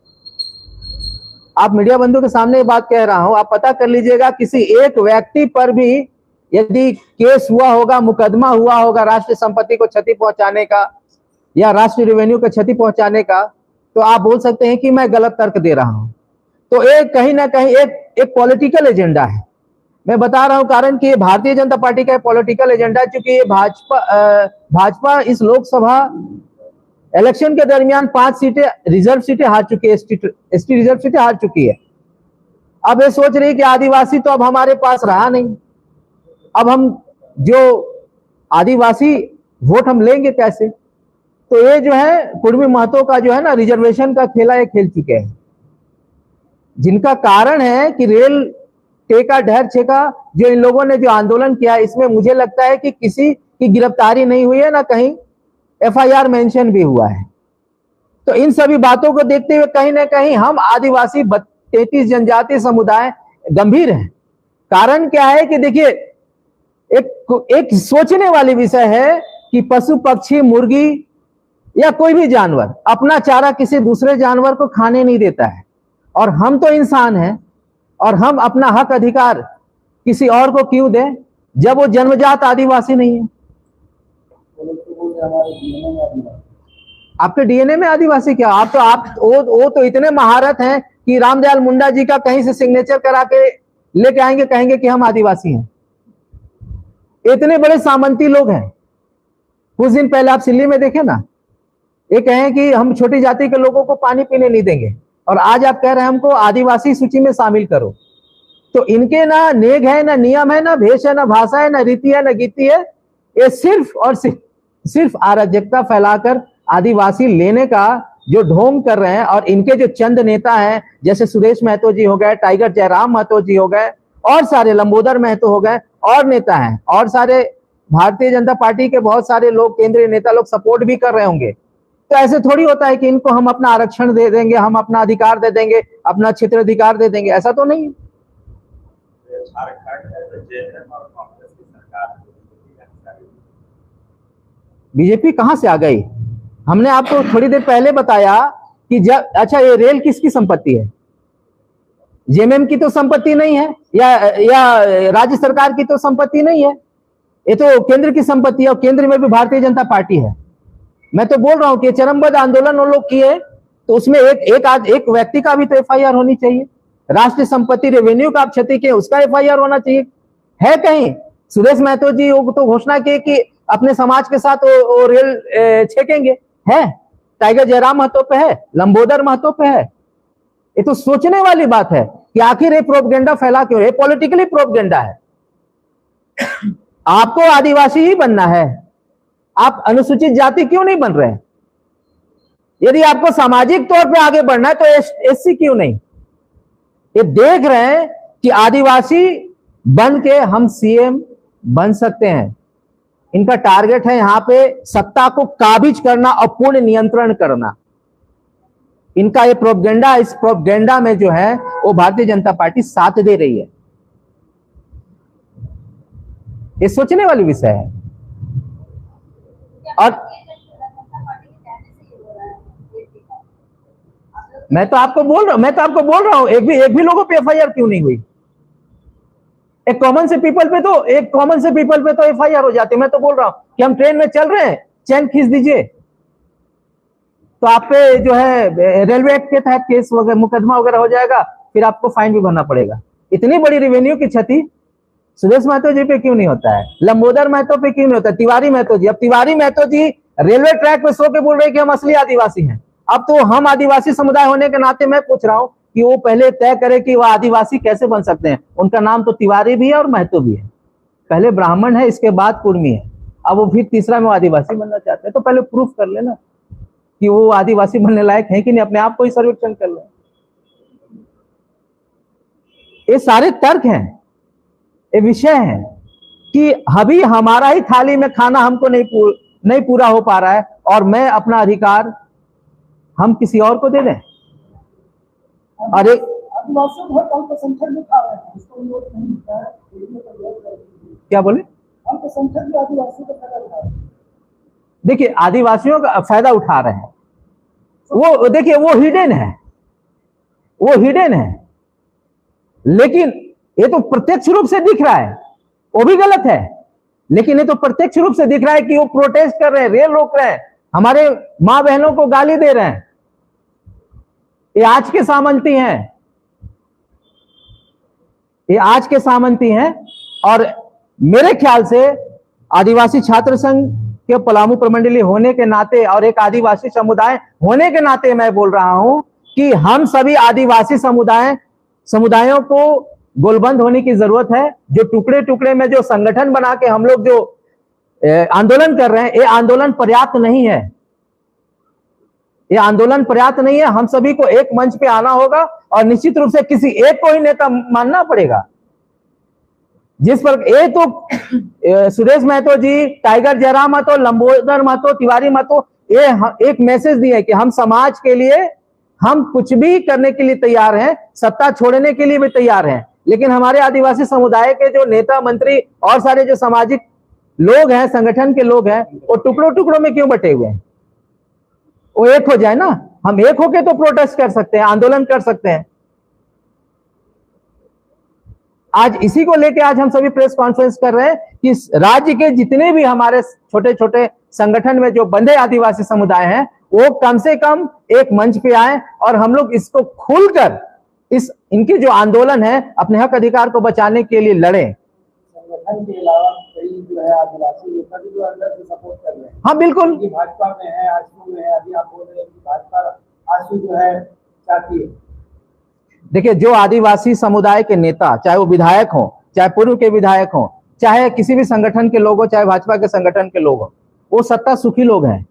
आप मीडिया बंधु के सामने ये बात कह रहा हूं, आप पता कर लीजिएगा, किसी एक व्यक्ति पर भी यदि केस हुआ होगा, मुकदमा हुआ होगा राष्ट्रीय संपत्ति को क्षति पहुंचाने का या राष्ट्रीय रेवेन्यू को क्षति पहुंचाने का, तो आप बोल सकते हैं कि मैं गलत तर्क दे रहा हूं। तो एक कहीं ना कहीं एक पॉलिटिकल एजेंडा है। मैं बता रहा हूं कारण कि ये भारतीय जनता पार्टी का पॉलिटिकल एजेंडा, चूंकि ये भाजपा इस लोकसभा इलेक्शन के दरमियान 5 सीटें रिजर्व सीटें हार चुकी है, एसटी रिजर्व सीटें हार चुकी है। अब ये सोच रही कि आदिवासी तो अब हमारे पास रहा नहीं, अब हम जो आदिवासी वोट हम लेंगे कैसे। तो ये जो है कुर्मी महतो का जो है ना रिजर्वेशन का खेला ये खेल चुके हैं, जिनका कारण है कि रेल टेका डहर छेका जो इन लोगों ने जो आंदोलन किया, इसमें मुझे लगता है कि किसी की गिरफ्तारी नहीं हुई है, ना कहीं FIR मेंशन भी हुआ है। तो इन सभी बातों को देखते हुए कहीं ना कहीं हम आदिवासी 33 जनजातीय समुदाय गंभीर हैं। कारण क्या है कि देखिए, एक सोचने वाली विषय है कि पशु पक्षी मुर्गी या कोई भी जानवर अपना चारा किसी दूसरे जानवर को खाने नहीं देता है, और हम तो इंसान हैं और हम अपना हक अधिकार किसी और को क्यों दें जब वो जन्मजात आदिवासी नहीं है। आपके डीएनए में आदिवासी क्या? वो तो इतने महारत हैं कि रामदयाल मुंडा जी का कहीं से सिग्नेचर करा के लेके आएंगे, कहेंगे कि हम आदिवासी हैं। इतने बड़े सामंती लोग हैं। कुछ दिन पहले आप सिल्ली में देखे ना, ये कहें कि हम छोटी जाति के लोगों को पानी पीने नहीं देंगे, और आज आप कह रहे हैं हमको आदिवासी सूची में शामिल करो। तो इनके ना नेग है, ना नियम है, ना भेष है, ना भाषा है, ना रीति है, ना गीति है। ये सिर्फ और सिर्फ अराजकता फैलाकर आदिवासी लेने का जो ढोंग कर रहे हैं। और इनके जो चंद नेता हैं, जैसे सुरेश महतो जी हो गए, टाइगर जयराम महतो जी हो गए, और सारे लंबोदर महतो हो गए, और नेता हैं, और सारे भारतीय जनता पार्टी के बहुत सारे लोग, केंद्रीय नेता लोग सपोर्ट भी कर रहे होंगे। तो ऐसे थोड़ी होता है कि इनको हम अपना आरक्षण दे देंगे, हम अपना अधिकार दे देंगे, अपना क्षेत्र अधिकार दे देंगे, ऐसा तो नहीं है। बीजेपी कहां से आ गई? हमने आपको थोड़ी देर पहले बताया कि जब, अच्छा ये रेल किसकी संपत्ति है? जेएमएम की तो संपत्ति नहीं है, या राज्य सरकार की तो संपत्ति नहीं है, ये तो केंद्र की संपत्ति है, और केंद्र में भी भारतीय जनता पार्टी है। मैं तो बोल रहा हूं कि चरमबद्ध आंदोलन वो लोग किए, तो उसमें एक व्यक्ति का भी तो FIR होनी चाहिए। राष्ट्रीय संपत्ति रेवेन्यू का आप क्षति किए, उसका FIR होना चाहिए। है कहीं? सुरेश महतो जी तो घोषणा की कि अपने समाज के साथ वो रेल छेकेंगे, है? टाइगर जयराम महतो पे है, लंबोदर महतो पे है। ये तो सोचने वाली बात है कि आखिर ये प्रोपगेंडा फैला क्यों? ये पॉलिटिकली प्रोपगेंडा है। आपको आदिवासी ही बनना है, आप अनुसूचित जाति क्यों नहीं बन रहे? यदि आपको सामाजिक तौर पे आगे बढ़ना है तो SC क्यों नहीं? ये देख रहे हैं कि आदिवासी बन के हम सीएम बन सकते हैं। इनका टारगेट है यहाँ पे सत्ता को काबिज करना और पूर्ण नियंत्रण करना। इनका ये प्रोपगेंडा, इस प्रोपगेंडा में जो है वो भारतीय जनता पार्टी साथ दे रही है। ये सोचने वाली विषय है। और मैं तो आपको बोल रहा हूं एक भी लोगों पे एफआईआर क्यों नहीं हुई? एक कॉमन से पीपल पे तो एफआईआर हो जाती है। मैं तो बोल रहा हूं कि हम ट्रेन में चल रहे हैं, चैन खींच दीजिए तो आप पे जो है रेलवे एक्ट के तहत केस वगैरह, मुकदमा वगैरह हो जाएगा, फिर आपको फाइन भी भरना पड़ेगा। इतनी बड़ी रेवेन्यू की क्षति सुदेश महतो जी पे क्यों नहीं होता है? लंबोदर महतो पे क्यों नहीं होता? तिवारी महतो जी, अब तिवारी महतो जी रेलवे ट्रैक पे सो के बोल रहे कि हम असली आदिवासी हैं। अब तो हम आदिवासी समुदाय होने के नाते मैं पूछ रहा हूं कि वो पहले तय करे कि वो आदिवासी कैसे बन सकते हैं। उनका नाम तो तिवारी भी है और महतो भी है। पहले ब्राह्मण है, इसके बाद कुर्मी है, अब वो फिर तीसरा में आदिवासी बनना चाहते हैं। तो पहले प्रूफ कर लेना कि वो आदिवासी बनने लायक है कि नहीं, अपने आप को ही सर्वेक्षण कर ले। ये सारे तर्क हैं, ये विषय है कि अभी हमारा ही थाली में खाना हमको नहीं पूरा हो पा रहा है और मैं अपना अधिकार हम किसी और को दे दें। अरे आदिवासी बहुत अल्पसंख्यक में खा रहे हैं, इसको विरोध नहीं होता है। क्या बोले? अल्पसंख्यक भी आदिवासी का फायदा उठा रहे हैं। देखिए, आदिवासियों का फायदा उठा रहे हैं, वो देखिए वो हिडन है, लेकिन ये तो प्रत्यक्ष रूप से दिख रहा है, वो भी गलत है। लेकिन ये तो प्रत्यक्ष रूप से दिख रहा है कि वो प्रोटेस्ट कर रहे हैं, रेल रोक रहे हैं, हमारे मां बहनों को गाली दे रहे हैं। ये आज के सामंती हैं। और मेरे ख्याल से आदिवासी छात्र संघ के पलामू प्रमंडलीय होने के नाते और एक आदिवासी समुदाय होने के नाते मैं बोल रहा हूं कि हम सभी आदिवासी समुदायों को गोलबंद होने की जरूरत है। जो टुकड़े टुकड़े में जो संगठन बना के हम लोग जो आंदोलन कर रहे हैं, ये आंदोलन पर्याप्त नहीं है। हम सभी को एक मंच पे आना होगा और निश्चित रूप से किसी एक को ही नेता मानना पड़ेगा। जिस पर ये तो सुदेश महतो जी, टाइगर जयराम महतो, लंबोदर महतो, तिवारी महतो ये एक मैसेज दिए कि हम समाज के लिए हम कुछ भी करने के लिए तैयार हैं, सत्ता छोड़ने के लिए भी तैयार हैं। लेकिन हमारे आदिवासी समुदाय के जो नेता मंत्री और सारे जो सामाजिक लोग हैं, संगठन के लोग हैं, वो टुकड़ों टुकड़ों में क्यों बटे हुए हैं? वो एक हो जाए ना। हम एक होके तो प्रोटेस्ट कर सकते हैं, आंदोलन कर सकते हैं। आज इसी को लेके आज हम सभी प्रेस कॉन्फ्रेंस कर रहे हैं कि राज्य के जितने भी हमारे छोटे छोटे संगठन में जो बंधे आदिवासी समुदाय हैं, वो कम से कम एक मंच पे आए और हम लोग इसको खुलकर इनकी जो आंदोलन है अपने हक अधिकार को बचाने के लिए लड़ें। संगठन के अलावा कई जो है आदिवासी नेता भी जो अंदर से सपोर्ट कर रहे हैं। हाँ बिल्कुल, भाजपा में है, आजसू में है। अभी आप बोल रहे हैं कि भाजपा आजसू जो है चाहती है। देखिए, जो आदिवासी समुदाय के नेता, चाहे वो विधायक हो, चाहे पूर्व के विधायक हो, चाहे किसी भी संगठन के लोग हो, चाहे भाजपा के संगठन के लोग हो, वो सत्ता सुखी लोग हैं।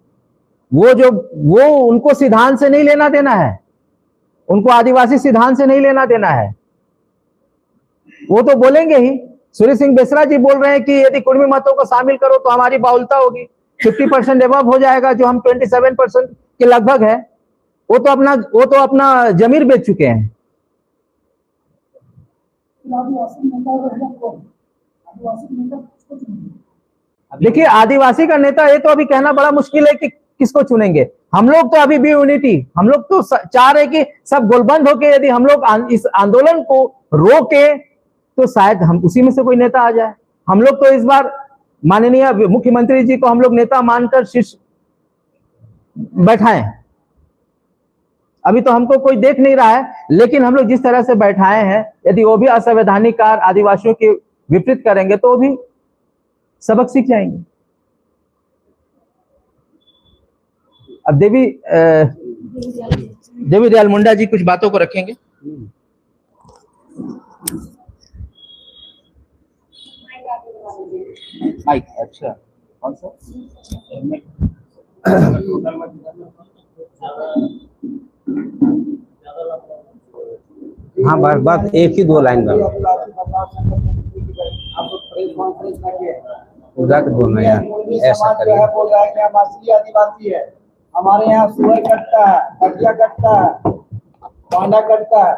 वो उनको सिद्धांत से नहीं लेना देना है, उनको आदिवासी सिद्धांत से नहीं लेना देना है। वो तो बोलेंगे ही। सूर्य सिंह बेसरा जी बोल रहे हैं कि यदि कुर्मी मतों को शामिल करो तो हमारी बाहुलता होगी, 50% एबव हो जाएगा, जो हम 27% के लगभग है। वो तो अपना जमीर बेच चुके हैं। देखिए, आदिवासी का नेता ये तो अभी कहना बड़ा मुश्किल है कि किसको चुनेंगे। हम लोग तो अभी भी यूनिटी, हम लोग तो चाह रहे कि सब गोलबंद होके यदि हम लोग इस आंदोलन को रोके तो शायद हम उसी में से कोई नेता आ जाए। हम लोग तो इस बार माननीय मुख्यमंत्री जी को हम लोग नेता मानकर शीर्ष बैठाएं। अभी तो हमको कोई देख नहीं रहा है, लेकिन हम लोग जिस तरह से बैठाए हैं, यदि वो भी असंवैधानिक कार्य आदिवासियों के विपरीत करेंगे तो वो भी सबक सीख जाएंगे। अब देवी दयाल मुंडा जी कुछ बातों को रखेंगे। माइक, अच्छा, कौन सा? हाँ, बात एक ही दो लाइन में। कॉन्फ्रेंस में किए उधर के बोलना यार, मुर्गी ऐसा समाज जो है करिए। बोल रहा है कि हम असली आदिवासी है, हमारे यहाँ सुअर कटता है, कटिया कटता है, पांडा कटता है,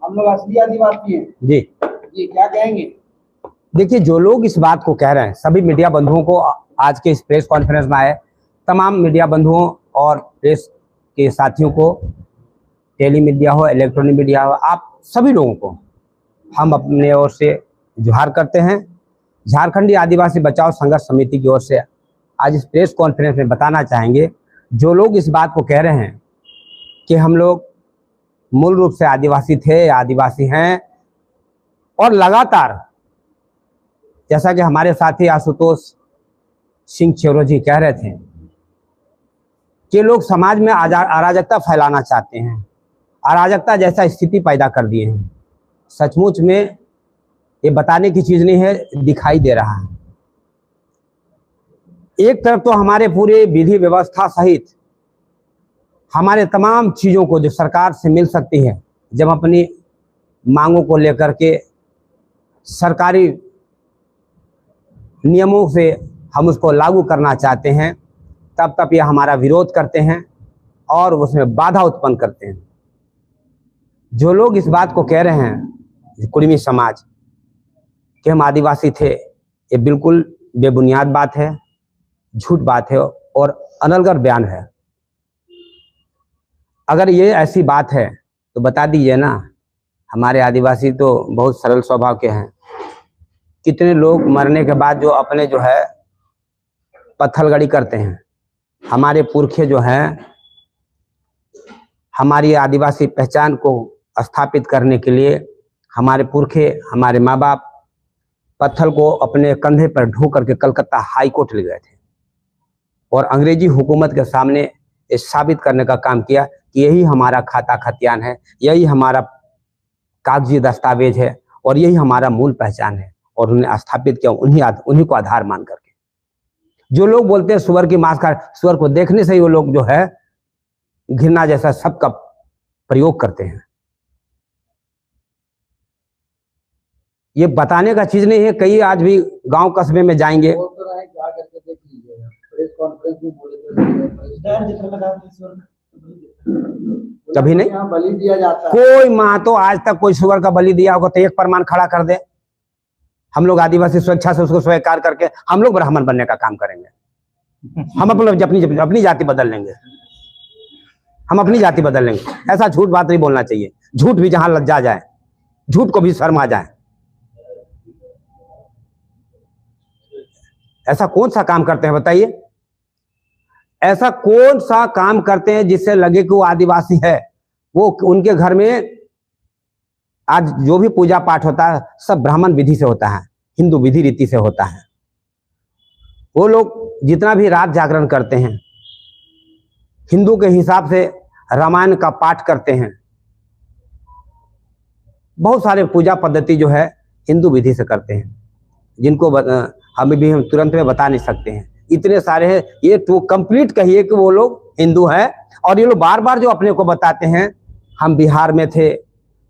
हम लोग असली आदिवासी हैं। जी जी क्या कहेंगे? देखिए, जो लोग इस बात को कह रहे हैं, सभी मीडिया बंधुओं को आज के इस प्रेस कॉन्फ्रेंस में आए तमाम मीडिया बंधुओं और प्रेस के साथियों को, टेली मीडिया हो, इलेक्ट्रॉनिक मीडिया हो, आप सभी लोगों को हम अपने ओर से जोहार करते हैं। झारखंडी आदिवासी बचाओ संघर्ष समिति की ओर से आज इस प्रेस कॉन्फ्रेंस में बताना चाहेंगे, जो लोग इस बात को कह रहे हैं कि हम लोग मूल रूप से आदिवासी थे, आदिवासी हैं, और लगातार जैसा कि हमारे साथी आशुतोष सिंह चेरो जी कह रहे थे कि लोग समाज में अराजकता फैलाना चाहते हैं, अराजकता जैसा स्थिति पैदा कर दिए हैं। सचमुच में ये बताने की चीज नहीं है, दिखाई दे रहा है। एक तरफ तो हमारे पूरे विधि व्यवस्था सहित हमारे तमाम चीजों को जो सरकार से मिल सकती है, जब अपनी मांगों को लेकर के सरकारी नियमों से हम उसको लागू करना चाहते हैं, तब ये हमारा विरोध करते हैं और उसमें बाधा उत्पन्न करते हैं। जो लोग इस बात को कह रहे हैं, कुर्मी समाज, कि हम आदिवासी थे, ये बिल्कुल बेबुनियाद बात है, झूठ बात है और अनलगर बयान है। अगर ये ऐसी बात है तो बता दीजिए ना। हमारे आदिवासी तो बहुत सरल स्वभाव के हैं। कितने लोग मरने के बाद जो अपने जो है पत्थलगड़ी करते हैं। हमारे पुरखे जो हैं, हमारी आदिवासी पहचान को स्थापित करने के लिए हमारे पुरखे, हमारे माँ बाप पत्थर को अपने कंधे पर ढो करके कलकत्ता हाई कोर्ट ले गए थे और अंग्रेजी हुकूमत के सामने ये साबित करने का काम किया कि यही हमारा खाता खतियान है, यही हमारा कागजी दस्तावेज है और यही हमारा मूल पहचान है। और उन्हें स्थापित किया उन्हीं को आधार मान करके। जो लोग बोलते हैं सुअर की मांस खा, सुअर को देखने से ही वो लोग जो है घृणा जैसा शब्द का प्रयोग करते हैं। ये बताने का चीज नहीं है। कई आज भी गांव कस्बे में जाएंगे, बोल तो रहे हैं, क्या करके देख लीजिएगा। प्रेस कॉन्फ्रेंस में बोले थे कभी नहीं। यहाँ बलि दिया जाता है। कोई माँ तो आज तक कोई सुअर का बलि दिया होगा तो एक प्रमाण खड़ा कर दे। हम लोग आदिवासी स्वेच्छा से उसको स्वीकार करके हम लोग ब्राह्मण बनने का काम करेंगे। हम अपनी जाति बदल लेंगे, हम अपनी जाति बदल लेंगे। ऐसा झूठ बात नहीं बोलना चाहिए। झूठ भी जहां लज्जा जाए, झूठ को भी शर्म आ जाए। ऐसा कौन सा काम करते हैं बताइए? ऐसा कौन सा काम करते हैं जिससे लगे कि वो आदिवासी है? वो उनके घर में आज जो भी पूजा पाठ होता है सब ब्राह्मण विधि से होता है, हिंदू विधि रीति से होता है। वो लोग जितना भी रात जागरण करते हैं, हिंदू के हिसाब से रामायण का पाठ करते हैं। बहुत सारे पूजा पद्धति जो है हिंदू विधि से करते हैं, जिनको हम तुरंत में बता नहीं सकते हैं। इतने सारे हैं। ये तो कंप्लीट कहिए कि वो लोग हिंदू हैं। और ये लोग बार बार जो अपने को बताते हैं, हम बिहार में थे,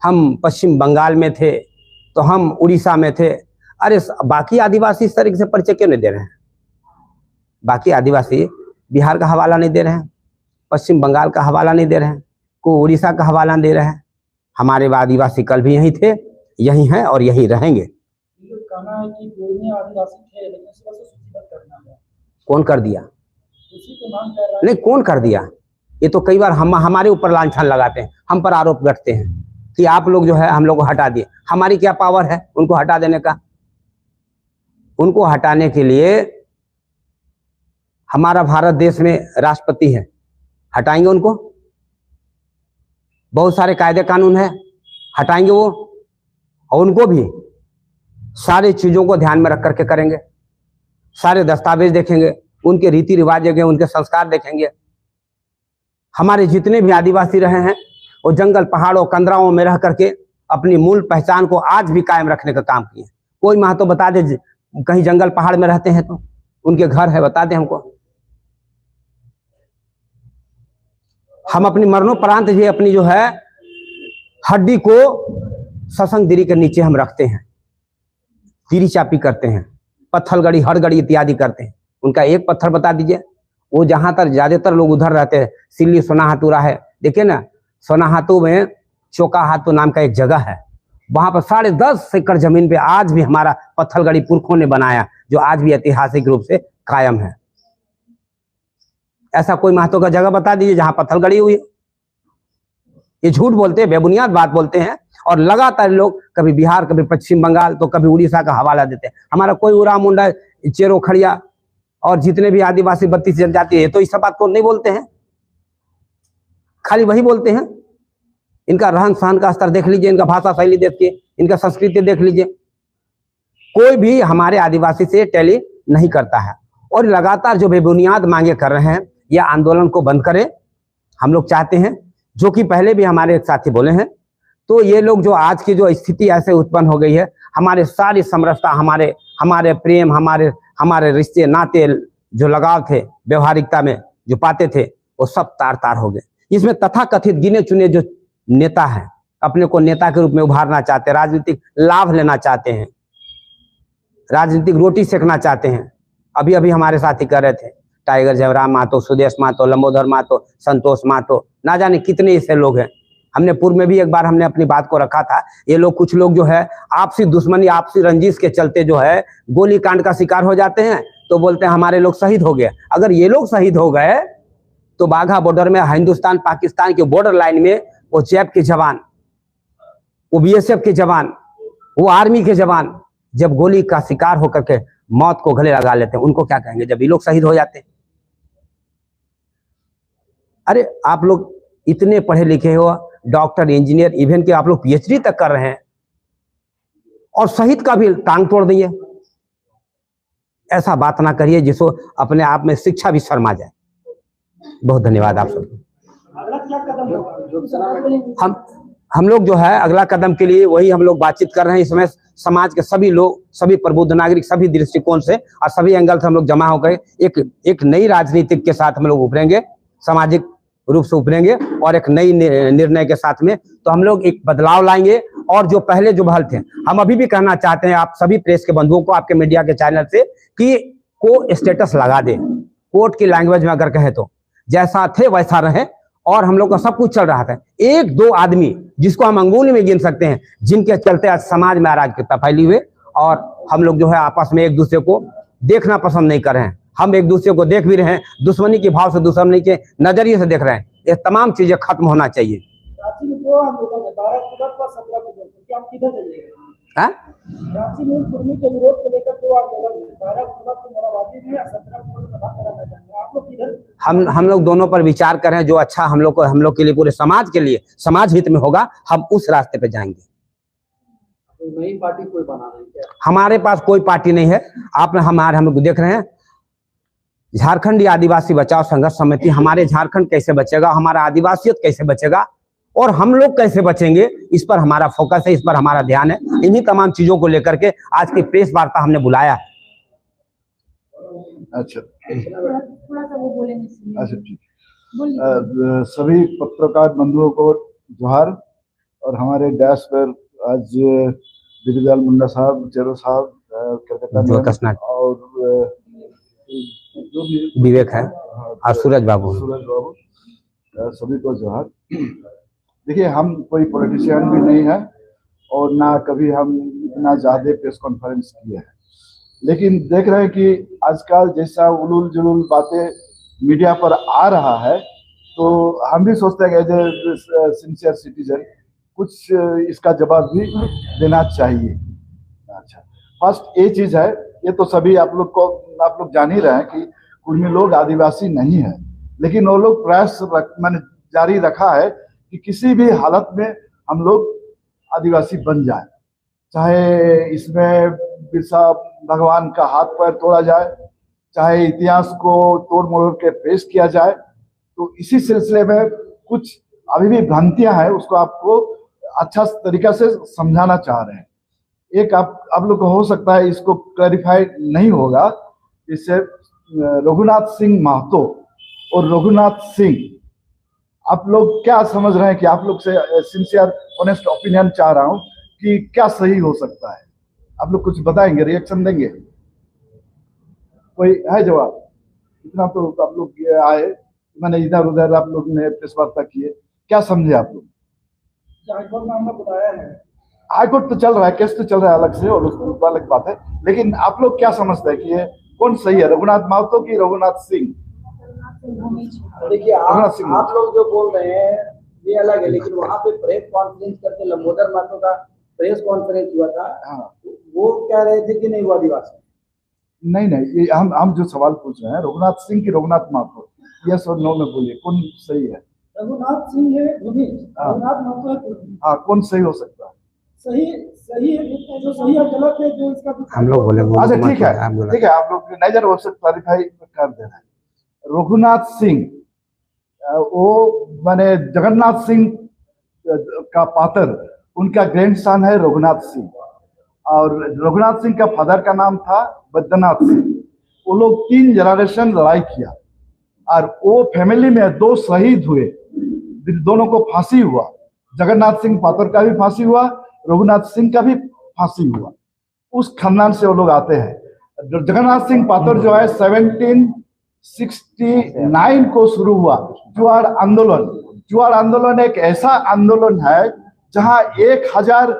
हम पश्चिम बंगाल में थे, तो हम उड़ीसा में थे। अरे बाकी आदिवासी इस तरीके से परिचय क्यों नहीं दे रहे हैं? बाकी आदिवासी बिहार का हवाला नहीं दे रहे हैं, पश्चिम बंगाल का हवाला नहीं दे रहे हैं, कोई उड़ीसा का हवाला दे रहे हैं। हमारे आदिवासी कल भी यहीं थे, यहीं हैं और यहीं रहेंगे। कहना है कि कोई आदिवासी थे, लेकिन इस वजह से सूचीबद्ध करना है। कौन कर दिया? उसी को मांग कर रहा है। नहीं, कौन कर दिया? ये तो कई बार हमारे ऊपर लांछन लगाते हैं, हम पर आरोप करते हैं कि आप लोग जो है हम लोग को हटा दिए। हमारी क्या पावर है उनको हटा देने का? उनको हटाने के लिए हमारा भारत देश में राष्ट्रपति है, हटाएंगे उनको? बहुत सारे कायदे कानून है, हटाएंगे वो? और उनको भी सारी चीजों को ध्यान में रख करके करेंगे। सारे दस्तावेज देखेंगे, उनके रीति रिवाज देखेंगे, उनके संस्कार देखेंगे। हमारे जितने भी आदिवासी रहे हैं वो जंगल पहाड़ों कंदराओं में रह करके अपनी मूल पहचान को आज भी कायम रखने का काम किए। कोई माँ तो बता दे कहीं जंगल पहाड़ में रहते हैं तो उनके घर है, बता दे हमको। हम अपनी मरणोपरांत भी अपनी जो है हड्डी को सत्संग दिरी के नीचे हम रखते हैं, दिरी चापी करते हैं। पत्थलगढ़ी, हरगढ़ी इत्यादि करते हैं। उनका एक पत्थर बता दीजिए। वो जहां तक ज्यादातर लोग उधर रहते हैं, सिल्ली सोनाहातुरा है, देखिए ना, सोनाहातू में चोकाहातू नाम का एक जगह है, वहां पर 10.5 एकड़ जमीन पे आज भी हमारा पत्थलगढ़ी पुरखों ने बनाया, जो आज भी ऐतिहासिक रूप से कायम है। ऐसा कोई महत्व का जगह बता दीजिए जहां पत्थलगढ़ी हुई है। ये झूठ बोलते हैं, बेबुनियाद बात बोलते हैं, और लगातार लोग कभी बिहार, कभी पश्चिम बंगाल, तो कभी उड़ीसा का हवाला देते हैं। हमारा कोई उरा मुंडा, चेरो खड़िया और जितने भी आदिवासी 32 जनजाति है, तो इस सब बात को नहीं बोलते हैं, खाली वही बोलते हैं। इनका रहन सहन का स्तर देख लीजिए, इनका भाषा शैली देखिए, इनका संस्कृति देख लीजिए। कोई भी हमारे आदिवासी से टैली नहीं करता है, और लगातार जो बेबुनियाद मांगे कर रहे हैं, यह आंदोलन को बंद करें, हम लोग चाहते हैं। जो कि पहले भी हमारे एक साथी बोले हैं, तो ये लोग जो आज की जो स्थिति ऐसे उत्पन्न हो गई है, हमारे सारी समरसता, हमारे प्रेम, हमारे रिश्ते नाते, जो लगाव थे व्यवहारिकता में जो पाते थे, वो सब तार तार हो गए। इसमें तथाकथित गिने चुने जो नेता हैं, अपने को नेता के रूप में उभारना चाहते हैं, राजनीतिक लाभ लेना चाहते हैं, राजनीतिक रोटी सेकना चाहते हैं। अभी अभी हमारे साथी कह रहे थे, टाइगर जयराम महतो, सुदेश महतो, लंबोदर महतो, संतोष महतो, ना जाने कितने ऐसे लोग हैं। हमने पूर्व में भी एक बार हमने अपनी बात को रखा था। ये लोग, कुछ लोग जो है आपसी दुश्मनी, आपसी रंजिश के चलते जो है गोली कांड का शिकार हो जाते हैं, तो बोलते हैं हमारे लोग शहीद हो गए। अगर ये लोग शहीद हो गए तो बाघा बॉर्डर में, हिंदुस्तान पाकिस्तान के बॉर्डर लाइन में, वो जैप के जवान, वो बीएसएफ के जवान, वो आर्मी के जवान जब गोली का शिकार होकर के मौत को गले लगा लेते हैं, उनको क्या कहेंगे जब ये लोग शहीद हो जाते हैं? अरे आप लोग इतने पढ़े लिखे हो, डॉक्टर, इंजीनियर, इवन के आप लोग पीएचडी तक कर रहे हैं, और शहीद का भी टांग तोड़ दिए। ऐसा बात ना करिए जिसको अपने आप में शिक्षा भी शर्मा जाए। बहुत धन्यवाद आप सबको। हम लोग जो है अगला कदम के लिए वही हम लोग बातचीत कर रहे हैं। इसमें समाज के सभी लोग, सभी प्रबुद्ध नागरिक, सभी दृष्टिकोण से और सभी एंगल से हम लोग जमा होकर एक नई राजनीतिक के साथ हम लोग उभरेंगे, सामाजिक रूप से उभरेंगे, और एक नई निर्णय के साथ में तो हम लोग एक बदलाव लाएंगे। और जो पहले जो बहल थे, हम अभी भी कहना चाहते हैं आप सभी प्रेस के बंधुओं को, आपके मीडिया के चैनल से, कि को स्टेटस लगा दे। कोर्ट की लैंग्वेज में अगर कहे तो जैसा थे वैसा रहे, और हम लोग का सब कुछ चल रहा था। एक दो आदमी जिसको हम अंगुली में गिन सकते हैं, जिनके चलते आज समाज में अराजकता फैली हुई, और हम लोग जो है आपस में एक दूसरे को देखना पसंद नहीं कर रहे हैं। हम एक दूसरे को देख भी रहे हैं, दुश्मनी के भाव से, दुश्मनी के नजरिए से देख रहे हैं। ये तमाम चीजें खत्म होना चाहिए। हम लोग दोनों पर विचार करें, जो अच्छा हम लोग के लिए, पूरे समाज के लिए, समाज हित में होगा, हम उस रास्ते पे जाएंगे। नई पार्टी कोई बना रही है? हमारे पास कोई पार्टी नहीं है। हम लोग देख रहे हैं झारखंडी आदिवासी बचाओ संघर्ष समिति, हमारे झारखंड कैसे बचेगा, हमारा आदिवासियत कैसे बचेगा, और हम लोग कैसे बचेंगे, इस पर हमारा फोकस है, इस पर हमारा ध्यान है। इन्हीं तमाम चीजों को लेकर के आज की प्रेस वार्ता हमने बुलाया। अच्छा ठीक। सभी पत्रकार बंधुओं को जोहार। और हमारे डैश पर आज दिग्विजय मुंडा साहब, चेरो साहब, कलकत्ता और जो भी विवेक है, और सूरज बाबू, सभी को जोहार। देखिए, हम कोई पॉलिटिशियन भी नहीं है, और ना कभी हम इतना ज्यादा प्रेस कॉन्फ्रेंस किए हैं, लेकिन देख रहे हैं कि आजकल जैसा उलूल जुलूल बातें मीडिया पर आ रहा है, तो हम भी सोचते हैं एज ए सिंसियर सिटीजन कुछ इसका जवाब भी देना चाहिए। अच्छा, फर्स्ट ये चीज है, ये तो सभी आप लोग जान ही रहे हैं कि कुर्मी लोग आदिवासी नहीं है, लेकिन वो लोग प्रयास मैंने जारी रखा है कि किसी भी हालत में हम लोग आदिवासी बन जाए, चाहे इसमें बिरसा भगवान का हाथ पैर तोड़ा जाए, चाहे इतिहास को तोड़ मरोड़ के पेश किया जाए। तो इसी सिलसिले में कुछ अभी भी भ्रांतियां हैं, उसको आपको अच्छा तरीका से समझाना चाह रहे हैं। एक आप लोग को हो सकता है इसको क्लैरिफाइड नहीं होगा, इससे रघुनाथ सिंह महतो और रघुनाथ सिंह, आप लोग क्या समझ रहे हैं कि आप लोग से सिंसियर ऑनेस्ट ओपिनियन चाह रहा हूं कि क्या सही हो सकता है? आप लोग कुछ बताएंगे, रिएक्शन देंगे? कोई है जवाब? इतना तो आप लोग आए, मैंने इधर उधर आप लोग ने प्रेस वार्ता किए, क्या समझे आप लोग? हाईकोर्ट मामला बुलाया है। हाईकोर्ट तो चल रहा है, केस तो चल रहा है अलग से, और उसको अलग बात है, लेकिन आप लोग क्या समझते हैं कि ये कौन सही है, रघुनाथ महतो की रघुनाथ सिंह? देखिए आप लोग जो बोल रहे हैं ये अलग है, लेकिन वहाँ पे प्रेस कॉन्फ्रेंस करके लंबोदर महतो का प्रेस कॉन्फ्रेंस हुआ था। हाँ। वो कह रहे थे कि नहीं हुआ आदिवासी। नहीं, ये हम जो सवाल पूछ रहे हैं, रघुनाथ सिंह की रघुनाथ महतो, यस और नो में बोलिए, कौन सही है? रघुनाथ सिंह है रघुनाथ महतो है। हाँ, कौन सही हो सकता है? सही है, जो सही और गलत है जो इसका हम लोग बोले अच्छा ठीक है, आप लोग नजर वो से क्लैरिफाई कर दे रहे हैं। रघुनाथ सिंह वो माने जगन्नाथ सिंह का पातर, उनका ग्रैंडसन है रघुनाथ सिंह, और रघुनाथ सिंह का फादर का नाम था बैद्यनाथ सिंह। वो लोग 3 जनरेशन लड़ाई किया, और वो फैमिली में 2 शहीद हुए, दोनों को फांसी हुआ। जगन्नाथ सिंह पातर का भी फांसी हुआ, रघुनाथ सिंह का भी फांसी हुआ। उस खानदान से वो लोग आते हैं। जगन्नाथ सिंह पातर जो है 1769 को शुरू हुआ जुआड़ आंदोलन। जुआड़ आंदोलन एक ऐसा आंदोलन है जहां 1000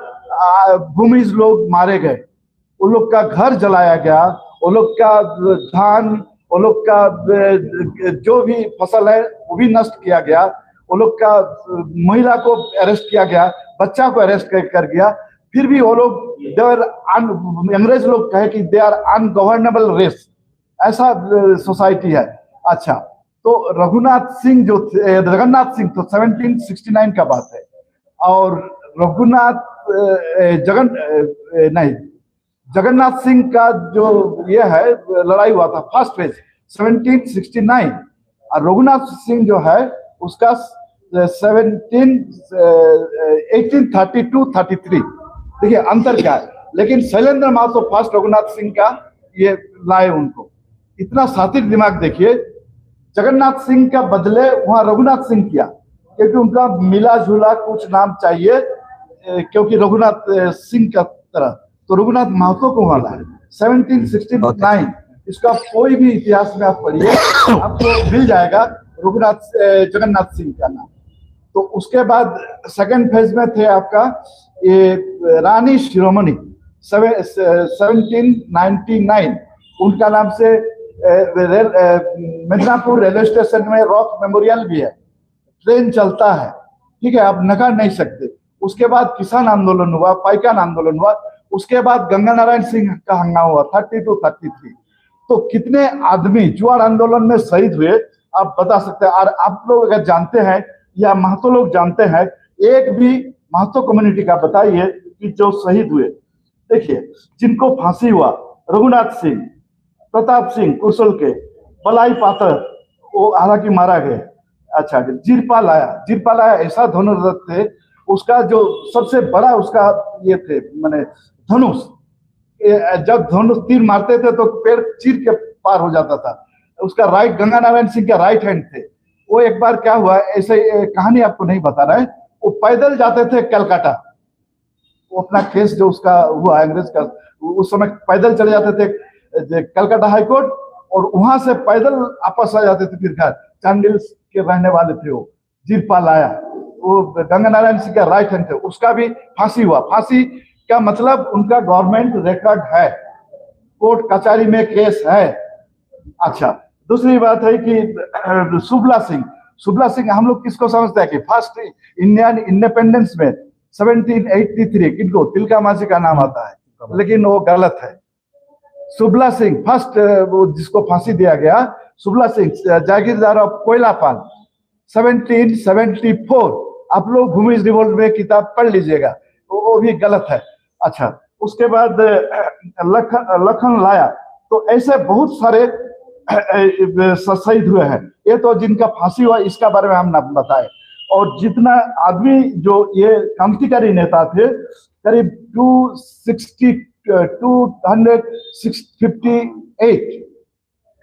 भूमिज लोग मारे गए, उन लोग का घर जलाया गया, उन लोग का धान, उन लोग का जो भी फसल है वो भी नष्ट किया गया, उन लोग का महिला को अरेस्ट किया गया, बच्चा को अरेस्ट कर गया। फिर भी वो लोग अंग्रेज लोग कहे कि दे आर अनगवर्नेबल रेस, ऐसा सोसाइटी है। अच्छा, तो रघुनाथ सिंह जो थे, जगन्नाथ सिंह तो 1769 का बात है, और रघुनाथ जगन्नाथ सिंह का जो ये है लड़ाई हुआ था फर्स्ट फेज 1769, और रघुनाथ सिंह जो है उसका 1832-33। देखिए अंतर क्या है। लेकिन शैलेंद्र महतो फर्स्ट रघुनाथ सिंह का ये लाए उनको, इतना सात्विक दिमाग देखिए। जगन्नाथ सिंह का बदले वहां रघुनाथ सिंह किया, क्योंकि उनका मिला जुला कुछ नाम चाहिए, क्योंकि रघुनाथ सिंह का तरह, तो रघुनाथ महतो को वहां लाए 1769। इसका कोई भी इतिहास में आप पढ़िए, आपको मिल जाएगा रघुनाथ जगन्नाथ सिंह का नाम। तो उसके बाद सेकंड फेज में थे आपका ये रानी शिरोमणि 1799, उनका नाम से मिदनापुर रेलवे स्टेशन में रॉक मेमोरियल भी है, ट्रेन चलता है, ठीक है, आप नकार नहीं सकते। उसके बाद किसान आंदोलन हुआ, पाइकान आंदोलन हुआ, उसके बाद गंगा नारायण सिंह का हंगामा हुआ 32-33। तो कितने आदमी जुआड़ आंदोलन में शहीद हुए आप बता सकते हैं? और आप लोग अगर जानते हैं या महतो लोग जानते हैं, एक भी महतो कम्युनिटी का बताइए कि जो शहीद हुए। देखिए जिनको फांसी हुआ, रघुनाथ सिंह, प्रताप सिंह कुशल के, बलाई पातर वो हालांकि मारा गया। अच्छा, जिरपाल आया ऐसा धनुर्धर थे, उसका जो सबसे बड़ा उसका ये थे माने धनुष, जब धनुष तीर मारते थे तो पेड़ चीर के पार हो जाता था। उसका राइट, गंगा नारायण सिंह का राइट हैंड थे। वो एक बार क्या हुआ, ऐसे कहानी आपको नहीं बता रहा है, वो पैदल जाते थे कलकत्ता, वो अपना केस जो उसका हुआ अंग्रेज का, उस समय पैदल चले जाते थे कलकत्ता हाईकोर्ट, और वहां से पैदल वापस आ जाते थे फिर घर। चांडिल के रहने वाले थे वो, जिरपाल आया, वो गंगा नारायण सिंह का राइट हैंड थे, उसका भी फांसी हुआ। फांसी का मतलब उनका गवर्नमेंट रिकॉर्ड है, कोर्ट कचहरी में केस है। अच्छा, दूसरी बात है कि सुबला सिंह हम लोग किसको समझते हैं कि फर्स्ट इंडियन इंडिपेंडेंस में 1783 किनको तिलका मांझी का नाम आता है, लेकिन वो गलत है। सुबला सिंह फर्स्ट वो जिसको फांसी दिया गया, सुबला सिंह जागीरदार ऑफ कोयलापाल 1774। आप लोग भूमिज रिवोल्ट में किताब पढ़ लीजिएगा, वो भी गलत है। अच्छा, उसके बाद लखन लाया, तो ऐसे बहुत सारे शहीद हुए हैं। ये तो जिनका फांसी हुआ इसका बारे में हम ना बताए। और जितना आदमी जो ये क्रांतिकारी नेता थे, करीब 258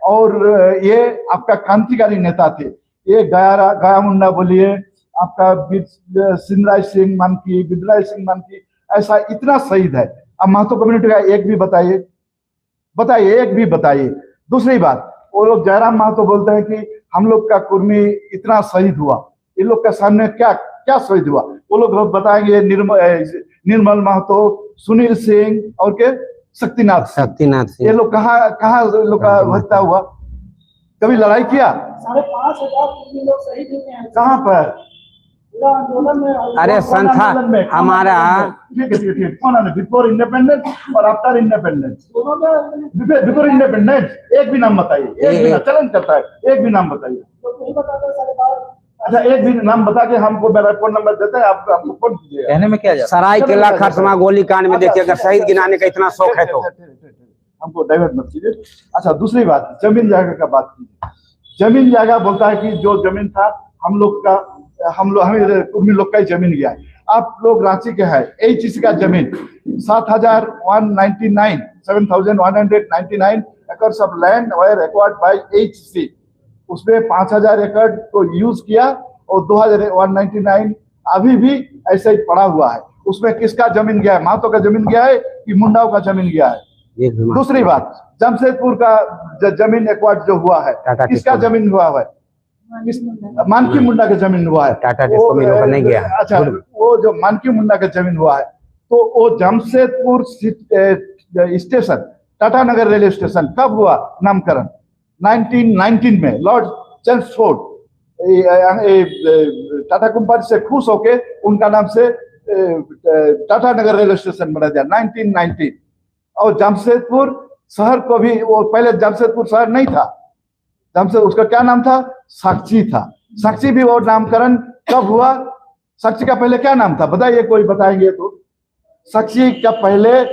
और ये आपका क्रांतिकारी नेता थे। ये गया मुंडा बोलिए, आपका सिंधराज सिंह मानकी, विद्राज सिंह मानकी, ऐसा इतना शहीद है। अब महतो कम्युनिटी का एक भी बताइए, एक भी बताइए। दूसरी बात, वो लोग जयराम महतो बोलते हैं कि हम लोग का कुर्मी इतना शहीद हुआ, इन लोग के सामने क्या क्या शहीद हुआ, वो लोग बताएंगे निर्मल महतो, सुनील सिंह और के शक्तिनाथ सिंह। ये लोग कहाँ लोग का हत्या हुआ, कभी लड़ाई किया? 5,500 लोग शहीद हुए हैं कहाँ पर? पूरा आंदोलन में। अरे संथा हमारा बिफोर इंडिपेंडेंस और आफ्टर इंडिपेंडेंस, बिफोर इंडिपेंडेंस एक भी नाम बताइए, एक भी चलन करता है, एक भी नाम बताइए। अच्छा, एक भी नाम बता के हमको मेरा फोन नंबर देता है, आपको फोन कीजिएगा। कहने में क्या जाता है? सरायकेला खरसमा गोलीकांड में देखिए, अगर शहीद गिनाने का इतना शौक है तो हमको डाइवर्ट मत कीजिए। अच्छा, दूसरी बात, जमीन जायगा का बात कीजिए। जमीन जायगा बोलता है कि जो जमीन था हम लोग का, हमें कुर्मी लोग का ही जमीन गया है। आप लोग रांची के हैं, एचसी का जमीन 7,199 एकड़ of land were acquired by HC, उसमें 5,000 एकड़ को यूज किया और 2,199 अभी भी ऐसे ही पड़ा हुआ है। उसमें किसका जमीन गया है? महतो का जमीन गया है कि मुंडाओं का जमीन गया है? दूसरी बात, जमशेदपुर का जमीन एक्वायर्ड जो हुआ है, किसका जमीन हुआ है? मानकी मुंडा का जमीन हुआ है। टाटा डिस्को में लोग नहीं गया। अच्छा, वो जो मानकी मुंडा का जमीन हुआ है, तो वो जमशेदपुर स्टेशन, टाटा नगर रेलवे स्टेशन कब हुआ नामकरण? 1919 में लॉर्ड चेम्सफोर्ड टाटा कंपनी से खुश होके उनका नाम से टाटा नगर रेलवे स्टेशन बना दिया 1919। और जमशेदपुर शहर को भी, वो पहले जमशेदपुर शहर नहीं था, जमशेदपुर उसका क्या नाम था? साक्षी था। साक्षी भी वो नामकरण कब हुआ? साक्षी का पहले क्या नाम था बताइए, कोई बताएंगे तो। साक्षी का पहले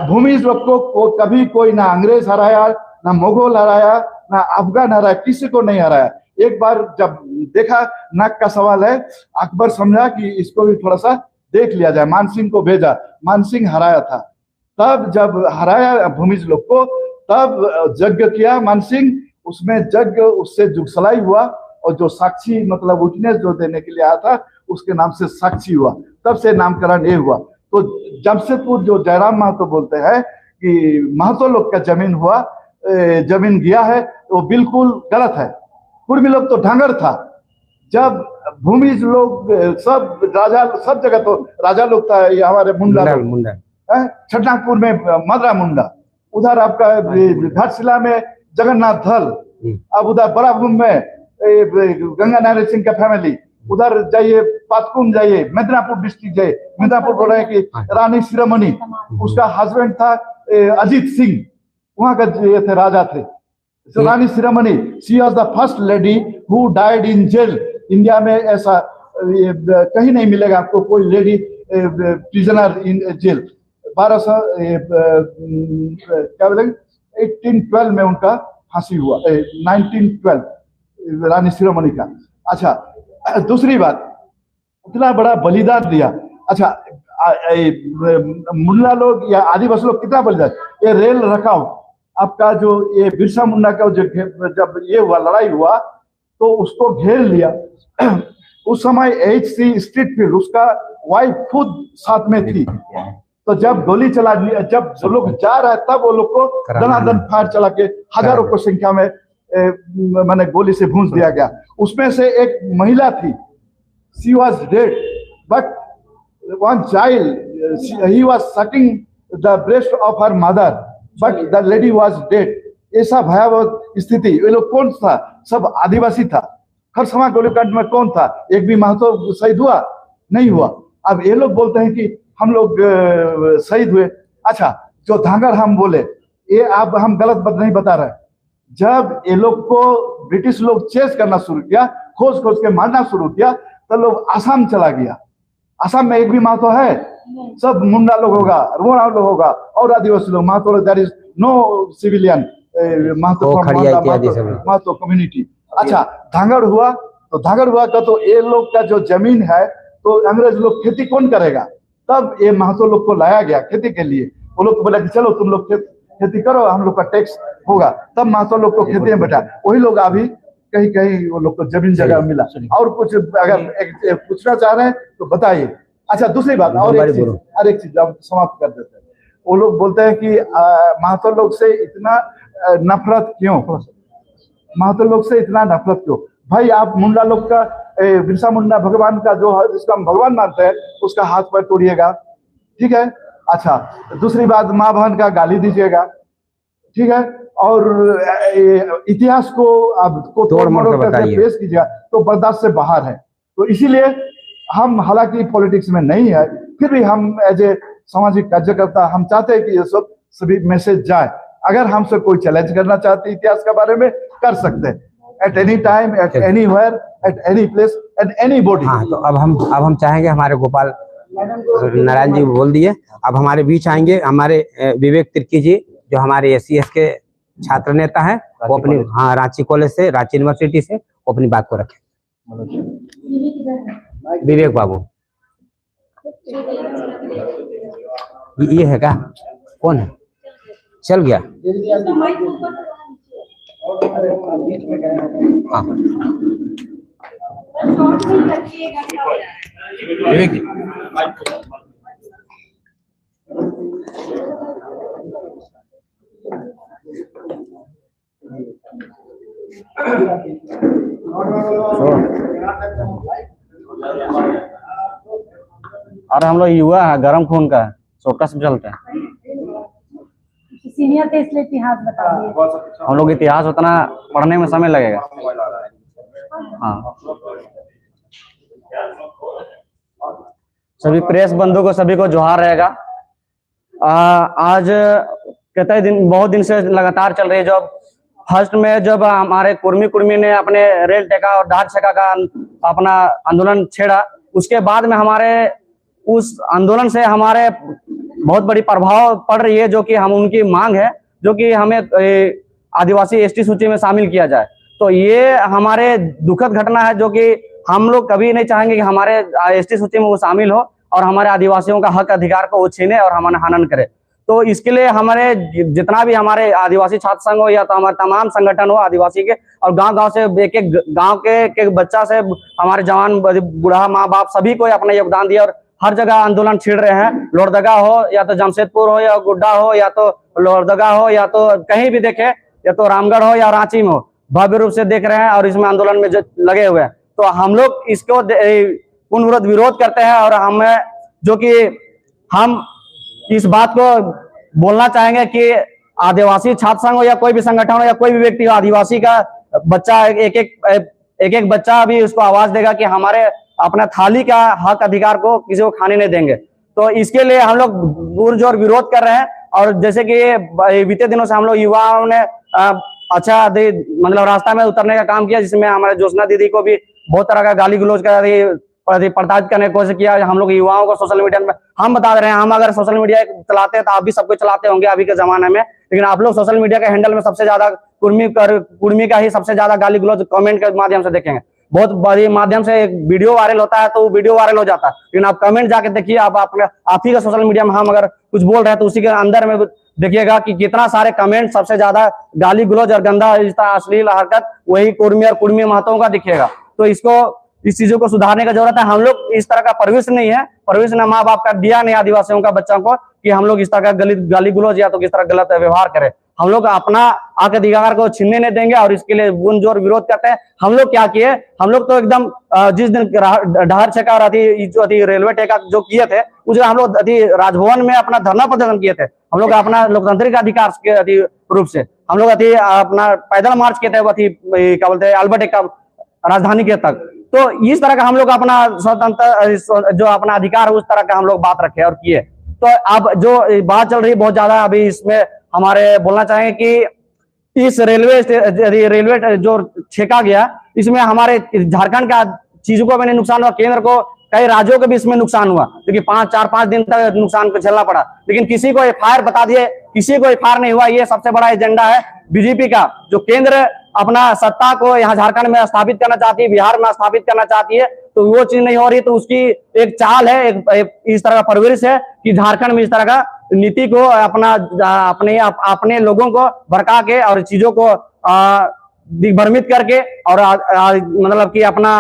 भूमि लोग को कभी कोई ना अंग्रेज हराया, ना मुगल हराया, ना अफगान हराया, किसी को नहीं हराया। एक बार जब देखा, नाक का सवाल है, अकबर समझा कि इसको भी थोड़ा सा देख लिया जाए, मानसिंह को भेजा, मानसिंह हराया था। तब जब हराया भूमिज लोग को, तब यज्ञ किया मानसिंह, उसमें यज्ञ उससे जुगसलाई हुआ और जो साक्षी मतलब विटनेस जो देने के लिए आया था, उसके नाम से साक्षी हुआ, तब से नामकरण ये हुआ। तो जमशेदपुर जो जयराम महतो बोलते हैं कि महतो लोग का जमीन हुआ, जमीन गया है, वो बिल्कुल गलत है। कुर्मी लोग तो ढंगर था, जब भूमिज लोग सब राजा, सब जगह तो राजा लोग था। ये हमारे मुंडा छटनागपुर में मदरा मुंडा, उधर आपका घाटशिला में जगन्नाथ धल, अब उधर बराभूम में गंगा नारायण सिंह का फैमिली, उधर जाइए पातकुम जाइए, मिदनापुर डिस्ट्रिक्ट जाइए, मिदनापुर बोल रहे हैं कि रानी शिरोमणि, उसका हस्बैंड था अजीत सिंह, वहां का ये थे, राजा थे। So, Rani Shiromani, she was the first lady who died in jail. India में ऐसा कहीं नहीं मिलेगा आपको कोई लेडी प्रिजनर इन जेल। 1200 क्या बोलेंगे 1812 में उनका फांसी हुआ, 1912 रानी शिरोमणि का। अच्छा, दूसरी बात, इतना बड़ा बलिदान दिया। अच्छा, मुल्ला लोग या आदिवासी लोग कितना बलिदान, ये रेल रखाव आपका जो ये बिरसा मुंडा का जब ये हुआ, लड़ाई हुआ, तो उसको घेर लिया। उस समय एचसी स्ट्रीट फील्ड, उसका वाइफ खुद साथ में थी, तो जब गोली चला, जब लोग जा रहे तब वो लोग को दनादन फायर चला के हजारों की संख्या में मैंने गोली से भूंज दिया गया। उसमें से एक महिला थी, she was dead, but one child he was sucking the breast of her mother, but the lady was dead. ऐसा भयावह स्थिति। ये लोग कौन था? सब आदिवासी था। खरसमा गोलीकांड में कौन था? एक भी महतो शहीद हुआ नहीं हुआ। अब ये लोग बोलते हैं कि हम लोग शहीद हुए। अच्छा, जो धांगर हम बोले, ये अब हम गलत बात नहीं बता रहे। जब ये लोग को ब्रिटिश लोग चेस करना शुरू किया, खोज खोज के मारना शुरू किया, तो लोग आसाम चला गया। आसाम में एक भी महतो है? सब मुंडा लोग होगा, रोड़ा लोग होगा और आदिवासी लोग। Mahto, there is no civilian Mahto community. अच्छा, धांगड़ हुआ, तो धांगड़ हुआ का तो ये लोग का जो जमीन है, तो अंग्रेज लोग खेती कौन करेगा? तब ये महतो लोग को लाया गया खेती के लिए। वो लोग को बोला कि चलो तुम लोग खेती करो, हम लोग का टैक्स होगा। तब महतो लोग को खेती में बैठा। वही लोग अभी कहीं कहीं वो लोग को जमीन जगह मिला। और कुछ अगर पूछना चाह रहे हैं तो बताइए। अच्छा, दूसरी बात और एक चीज हम समाप्त कर देते हैं। वो लोग बोलते हैं कि महतो लोग से इतना नफरत क्यों? महतो लोग से इतना नफरत क्यों? भाई आप मुंडा लोग का बिरसा मुंडा भगवान का जो है, जिसको हम भगवान मानते हैं, उसका हाथ पैर तोड़िएगा, ठीक है? अच्छा, दूसरी बात, माँ बहन का गाली दीजिएगा, ठीक है? और इतिहास को आपको तोड़ मोड़ के करके बताइए। पेश कीजिएगा तो बर्दाश्त से बाहर है। तो इसीलिए हम, हालांकि पॉलिटिक्स में नहीं है, फिर भी हम एज ए सामाजिक कार्यकर्ता हम चाहते हैं कि ये सब सभी मैसेज जाए। अगर हमसे कोई चैलेंज करना चाहते हैं इतिहास के बारे में, कर सकते हैं, at any time, at anywhere, at any place, at एनी बॉडी। हाँ, तो अब हम चाहेंगे, हमारे गोपाल नारायण जी बोल दिए, अब हमारे बीच आएंगे हमारे विवेक तिर्की जी, जो हमारे एससीएस के छात्र नेता हैं, वो अपनी, हाँ, रांची कॉलेज से, रांची यूनिवर्सिटी से, वो अपनी बात को रखें। विवेक बाबू, ये है क्या? कौन है? चल गया? हाँ, विवेक जी। और हम लोग युवा है, गर्म खून का, चौकस में चलते हैं। सीनियर थे इसलिए इतिहास बता दिए। हम लोग इतिहास उतना पढ़ने में समय लगेगा। हाँ, सभी प्रेस बंधु को, सभी को जोहार रहेगा। आज कहते दिन, बहुत दिन से लगातार चल रही है। जब फर्स्ट में जब हमारे कुर्मी ने अपने रेल टेका और डाक छेका का अपना आंदोलन छेड़ा, उसके बाद में हमारे उस आंदोलन से हमारे बहुत बड़ी प्रभाव पड़ रही है, जो कि हम, उनकी मांग है, जो कि हमें आदिवासी एसटी सूची में शामिल किया जाए। तो ये हमारे दुखद घटना है, जो कि हम लोग कभी नहीं चाहेंगे कि हमारे एसटी सूची में वो शामिल हो और हमारे आदिवासियों का हक अधिकार को वो छीने और हमारा हनन करे। तो इसके लिए हमारे जितना भी हमारे आदिवासी छात्र संघ हो या तो हमारे तमाम संगठन हो आदिवासी के, और गांव-गांव से, एक एक गांव के बच्चा से हमारे जवान, बूढ़ा, माँ बाप, सभी को अपना योगदान दिया और हर जगह आंदोलन छिड़ रहे हैं। लोहरदगा हो या तो जमशेदपुर हो या गुड्डा हो या तो लोहरदगा हो या तो कहीं भी देखे, या तो रामगढ़ हो या रांची में हो, भव्य रूप से देख रहे हैं और इसमें आंदोलन में लगे हुए हैं। तो हम लोग इसको पूर्ण विरोध करते हैं और हमें, जो कि हम इस बात को बोलना चाहेंगे कि आदिवासी छात्र संघ हो या कोई भी संगठन हो या कोई भी व्यक्ति हो, आदिवासी का बच्चा, एक एक बच्चा भी उसको आवाज देगा कि हमारे अपना थाली का हक अधिकार को किसी को खाने नहीं देंगे। तो इसके लिए हम लोग पुरजोर विरोध कर रहे हैं। और जैसे कि बीते दिनों से हम लोग युवाओं ने अच्छा मतलब रास्ता में उतरने का काम किया, जिसमें हमारे ज्योत्सना दीदी को भी बहुत तरह का गाली गलौज कर प्रताड़ित करने की कोशिश किया। हम लोग युवाओं को सोशल मीडिया में हम बता रहे हैं, हम अगर सोशल मीडिया चलाते हैं तो आप भी सब कुछ चलाते होंगे अभी के जमाने में, लेकिन आप लोग सोशल मीडिया के हैंडल में सबसे ज्यादा कुर्मी का ही सबसे ज्यादा गाली गलौज कमेंट के माध्यम से देखेंगे। बहुत बड़ी माध्यम से एक वीडियो वायरल होता है तो वो वीडियो वायरल हो जाता है, लेकिन आप कमेंट जाके देखिए, आप ही का सोशल मीडिया में हम अगर कुछ बोल रहे हैं तो उसी के अंदर में देखिएगा कि कितना सारे कमेंट सबसे ज्यादा गाली गलौज और गंदा अश्लील हरकत वही कुर्मी और कुर्मी महतों का दिखेगा। तो इस चीजों को सुधारने का जरूरत है। हम लोग इस तरह का परवरिश नहीं है, परवरिश ना माँ बाप का दिया नहीं आदिवासियों का बच्चों को कि हम लोग इस तरह का गाली गलौज या तो किस तरह गलत व्यवहार करें। हम लोग अपना हक अधिकार को छीनने नहीं देंगे और इसके लिए बुनजोर विरोध करते हैं। हम लोग क्या किए, हम लोग तो एकदम जिस दिन डहर छेका और रेलवे टेका जो किए थे, उस दिन हम लोग राजभवन में अपना धरना प्रदर्शन किए थे। हम लोग अपना लोकतांत्रिक अधिकार के रूप से हम लोग अपना पैदल मार्च किए थे, क्या बोलते हैं, अल्बर्ट का राजधानी के तक। तो इस तरह का हम लोग अपना स्वतंत्र जो अपना अधिकार है उस तरह का हम लोग बात रखे और किए। तो अब जो बात चल रही है बहुत ज्यादा, अभी इसमें हमारे बोलना चाहेंगे कि इस रेलवे जो छेका गया, इसमें हमारे झारखंड का चीजों को भी नुकसान हुआ, केंद्र को, कई राज्यों को भी इसमें नुकसान हुआ, क्योंकि 4-5 दिन तक नुकसान को झेलना पड़ा। लेकिन किसी को एफआईआर बता दिए, किसी को एफआईआर नहीं हुआ। ये सबसे बड़ा एजेंडा है बीजेपी का, जो केंद्र अपना सत्ता को यहाँ झारखंड में स्थापित करना चाहती है, बिहार में स्थापित करना चाहती है, तो वो चीज नहीं हो रही। तो उसकी एक चाल है, एक इस तरह का परवरिश है कि झारखंड में इस तरह का नीति को अपने लोगों को भड़का के और चीजों को दिग्भ्रमित करके और मतलब कि अपना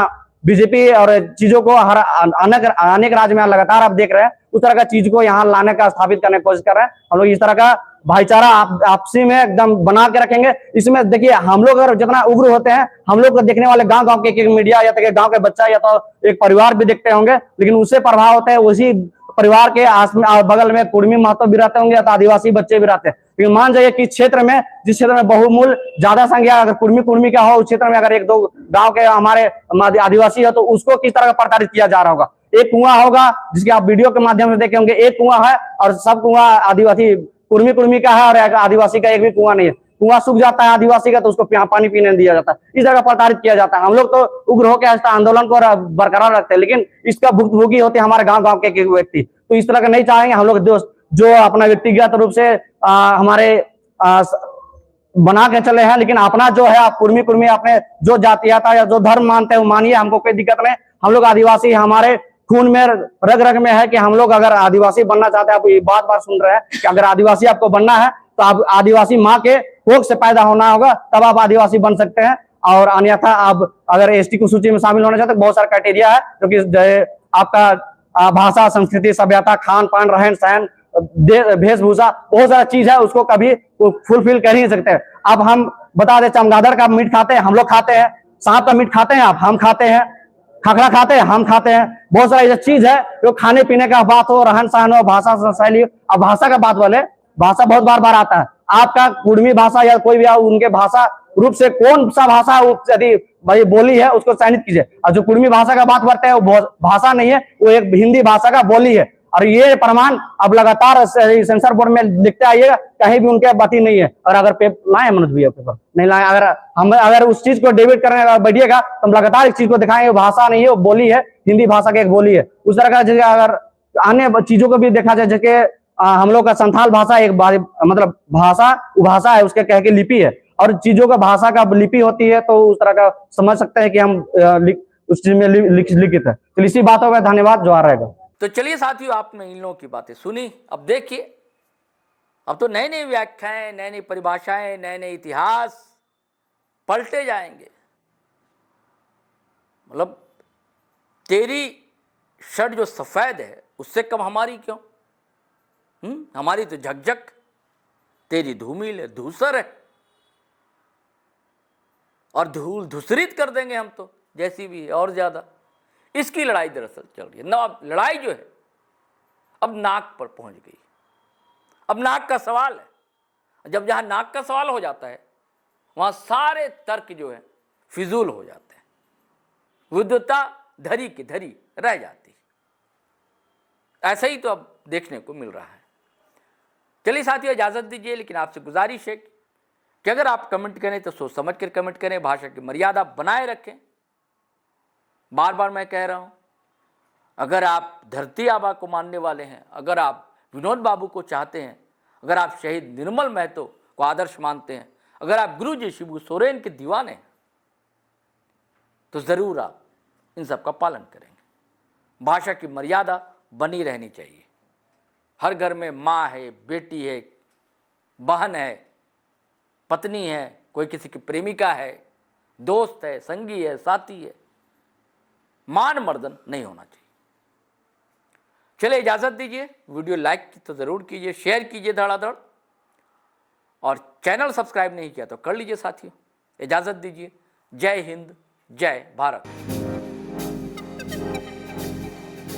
बीजेपी और चीजों को हर अनेक राज्य में लगातार आप देख रहे हैं उस तरह का चीज को यहाँ लाने का, स्थापित करने की कोशिश कर रहे हैं। हम लोग इस तरह का भाईचारा आपसी में एकदम बना के रखेंगे। इसमें देखिए हम लोग अगर जितना उग्र होते हैं, हम लोग को देखने वाले गांव गांव के मीडिया या तो गांव के बच्चा या तो एक परिवार भी देखते होंगे, लेकिन उससे प्रभाव होता है उसी परिवार के बगल में कुर्मी महतो भी रहते होंगे या तो आदिवासी बच्चे भी रहते हैं। लेकिन मान जाइए कि क्षेत्र में, जिस क्षेत्र में बहुमूल ज्यादा संख्या अगर कुर्मी का हो, उस क्षेत्र में अगर एक दो गांव के हमारे आदिवासी हो, तो उसको किस तरह का प्रताड़ित किया जा रहा होगा। एक कुआं होगा जिसके आप वीडियो के माध्यम से देखे होंगे, एक कुआं है और सब कुआं आदिवासी कुर्मी का है और आदिवासी का एक भी कुआं नहीं है। कुआं सूख जाता है आदिवासी का तो उसको पानी पीने नहीं दिया जाता। इस तरह का प्रताड़ित किया जाता है। हम लोग तो उग्र होकर आंदोलन को बरकरार रखते हैं, लेकिन इसका भुक्तभोगी होते हैं हमारे गांव के व्यक्ति। तो इस तरह का नहीं चाहेंगे हम लोग। जो अपना व्यक्तिगत रूप से हमारे बना के चले हैं, लेकिन अपना जो है आप कुर्मी अपने जो जातीयता या जो धर्म मानते हैं वो मानिए, हमको कोई दिक्कत नहीं। हम लोग आदिवासी, हमारे खून में रग में है कि हम लोग अगर आदिवासी बनना चाहते हैं, आप ये बार सुन रहे हैं कि अगर आदिवासी आपको बनना है तो आप आदिवासी माँ के कोख से पैदा होना होगा, तब आप आदिवासी बन सकते हैं। और अन्यथा आप अगर एसटी की सूची में शामिल होना चाहते हैं, बहुत सारा क्राइटेरिया है, जो कि आपका भाषा, संस्कृति, सभ्यता, खान पान, रहन सहन, वेशभूषा, बहुत सारा चीज है, उसको कभी फुलफिल कर ही नहीं सकते। अब हम बता दें, चमगादड़ का मीट खाते हैं, हम लोग खाते हैं। सांप का मीट खाते हैं आप, हम खाते हैं। खखड़ा खाते हैं, हम खाते हैं। बहुत सारा ऐसा चीज है जो खाने पीने का बात हो, रहन सहन हो, भाषा शैली। अब भाषा का बात बोले, भाषा बहुत बार आता है। आपका कुर्मी भाषा या कोई भी उनके भाषा रूप से कौन सा भाषा यदि भाई बोली है उसको चयनित कीजिए। और जो कुर्मी भाषा का बात करते हैं वो भाषा नहीं है, वो एक हिंदी भाषा का बोली है। और ये प्रमाण अब लगातार सेंसर बोर्ड में लिखते आइएगा, कहीं भी उनके बाती नहीं है। और अगर लाए मनोज भैया पेपर नहीं लाए, अगर उस चीज को डेबिट करने बैठिएगा तो हम लगातार इस चीज को दिखाएंगे। भाषा नहीं है, वो बोली है, हिंदी भाषा की एक बोली है। उस तरह का अगर अन्य चीजों को भी देखा जाए, जैसे हम लोग का संथाल भाषा एक मतलब भाषा है, उसके कह के लिपि है, और चीजों का भाषा का लिपि होती है, तो उस तरह का समझ सकते हैं कि हम उस चीज में लिखित है। तो इसी बातों में धन्यवाद, जो आ रहेगा। तो चलिए साथियों, आपने इन लोगों की बातें सुनी। अब देखिए, अब तो नई नई व्याख्याएं, नई नई परिभाषाएं, नए नए इतिहास पलटे जाएंगे। मतलब तेरी शर्ट जो सफेद है उससे कम हमारी क्यों? हमारी तो झकझक, तेरी धूमिल है, धूसर है, और धूल धूसरित कर देंगे हम तो, जैसी भी है और ज्यादा। इसकी लड़ाई दरअसल चल रही है ना। अब लड़ाई जो है अब नाक पर पहुंच गई। अब नाक का सवाल है। जब जहां नाक का सवाल हो जाता है वहां सारे तर्क जो है फिजूल हो जाते हैं। विद्वता धरी की धरी रह जाती है। ऐसा ही तो अब देखने को मिल रहा है। चलिए साथियों, इजाजत दीजिए, लेकिन आपसे गुजारिश है कि अगर आप कमेंट करें तो सोच समझ कर कमेंट करें, भाषा की मर्यादा बनाए रखें। बार बार मैं कह रहा हूं, अगर आप धरती आबा को मानने वाले हैं, अगर आप विनोद बाबू को चाहते हैं, अगर आप शहीद निर्मल महतो को आदर्श मानते हैं, अगर आप गुरुजी शिबू सोरेन के दीवाने हैं, तो जरूर आप इन सब का पालन करेंगे। भाषा की मर्यादा बनी रहनी चाहिए। हर घर में माँ है, बेटी है, बहन है, पत्नी है, कोई किसी की प्रेमिका है, दोस्त है, संगी है, साथी है। मान मर्दन नहीं होना चाहिए। चलिए इजाजत दीजिए। वीडियो लाइक तो जरूर कीजिए, शेयर कीजिए धड़ाधड़, और चैनल सब्सक्राइब नहीं किया तो कर लीजिए साथियों। इजाजत दीजिए। जय हिंद, जय भारत।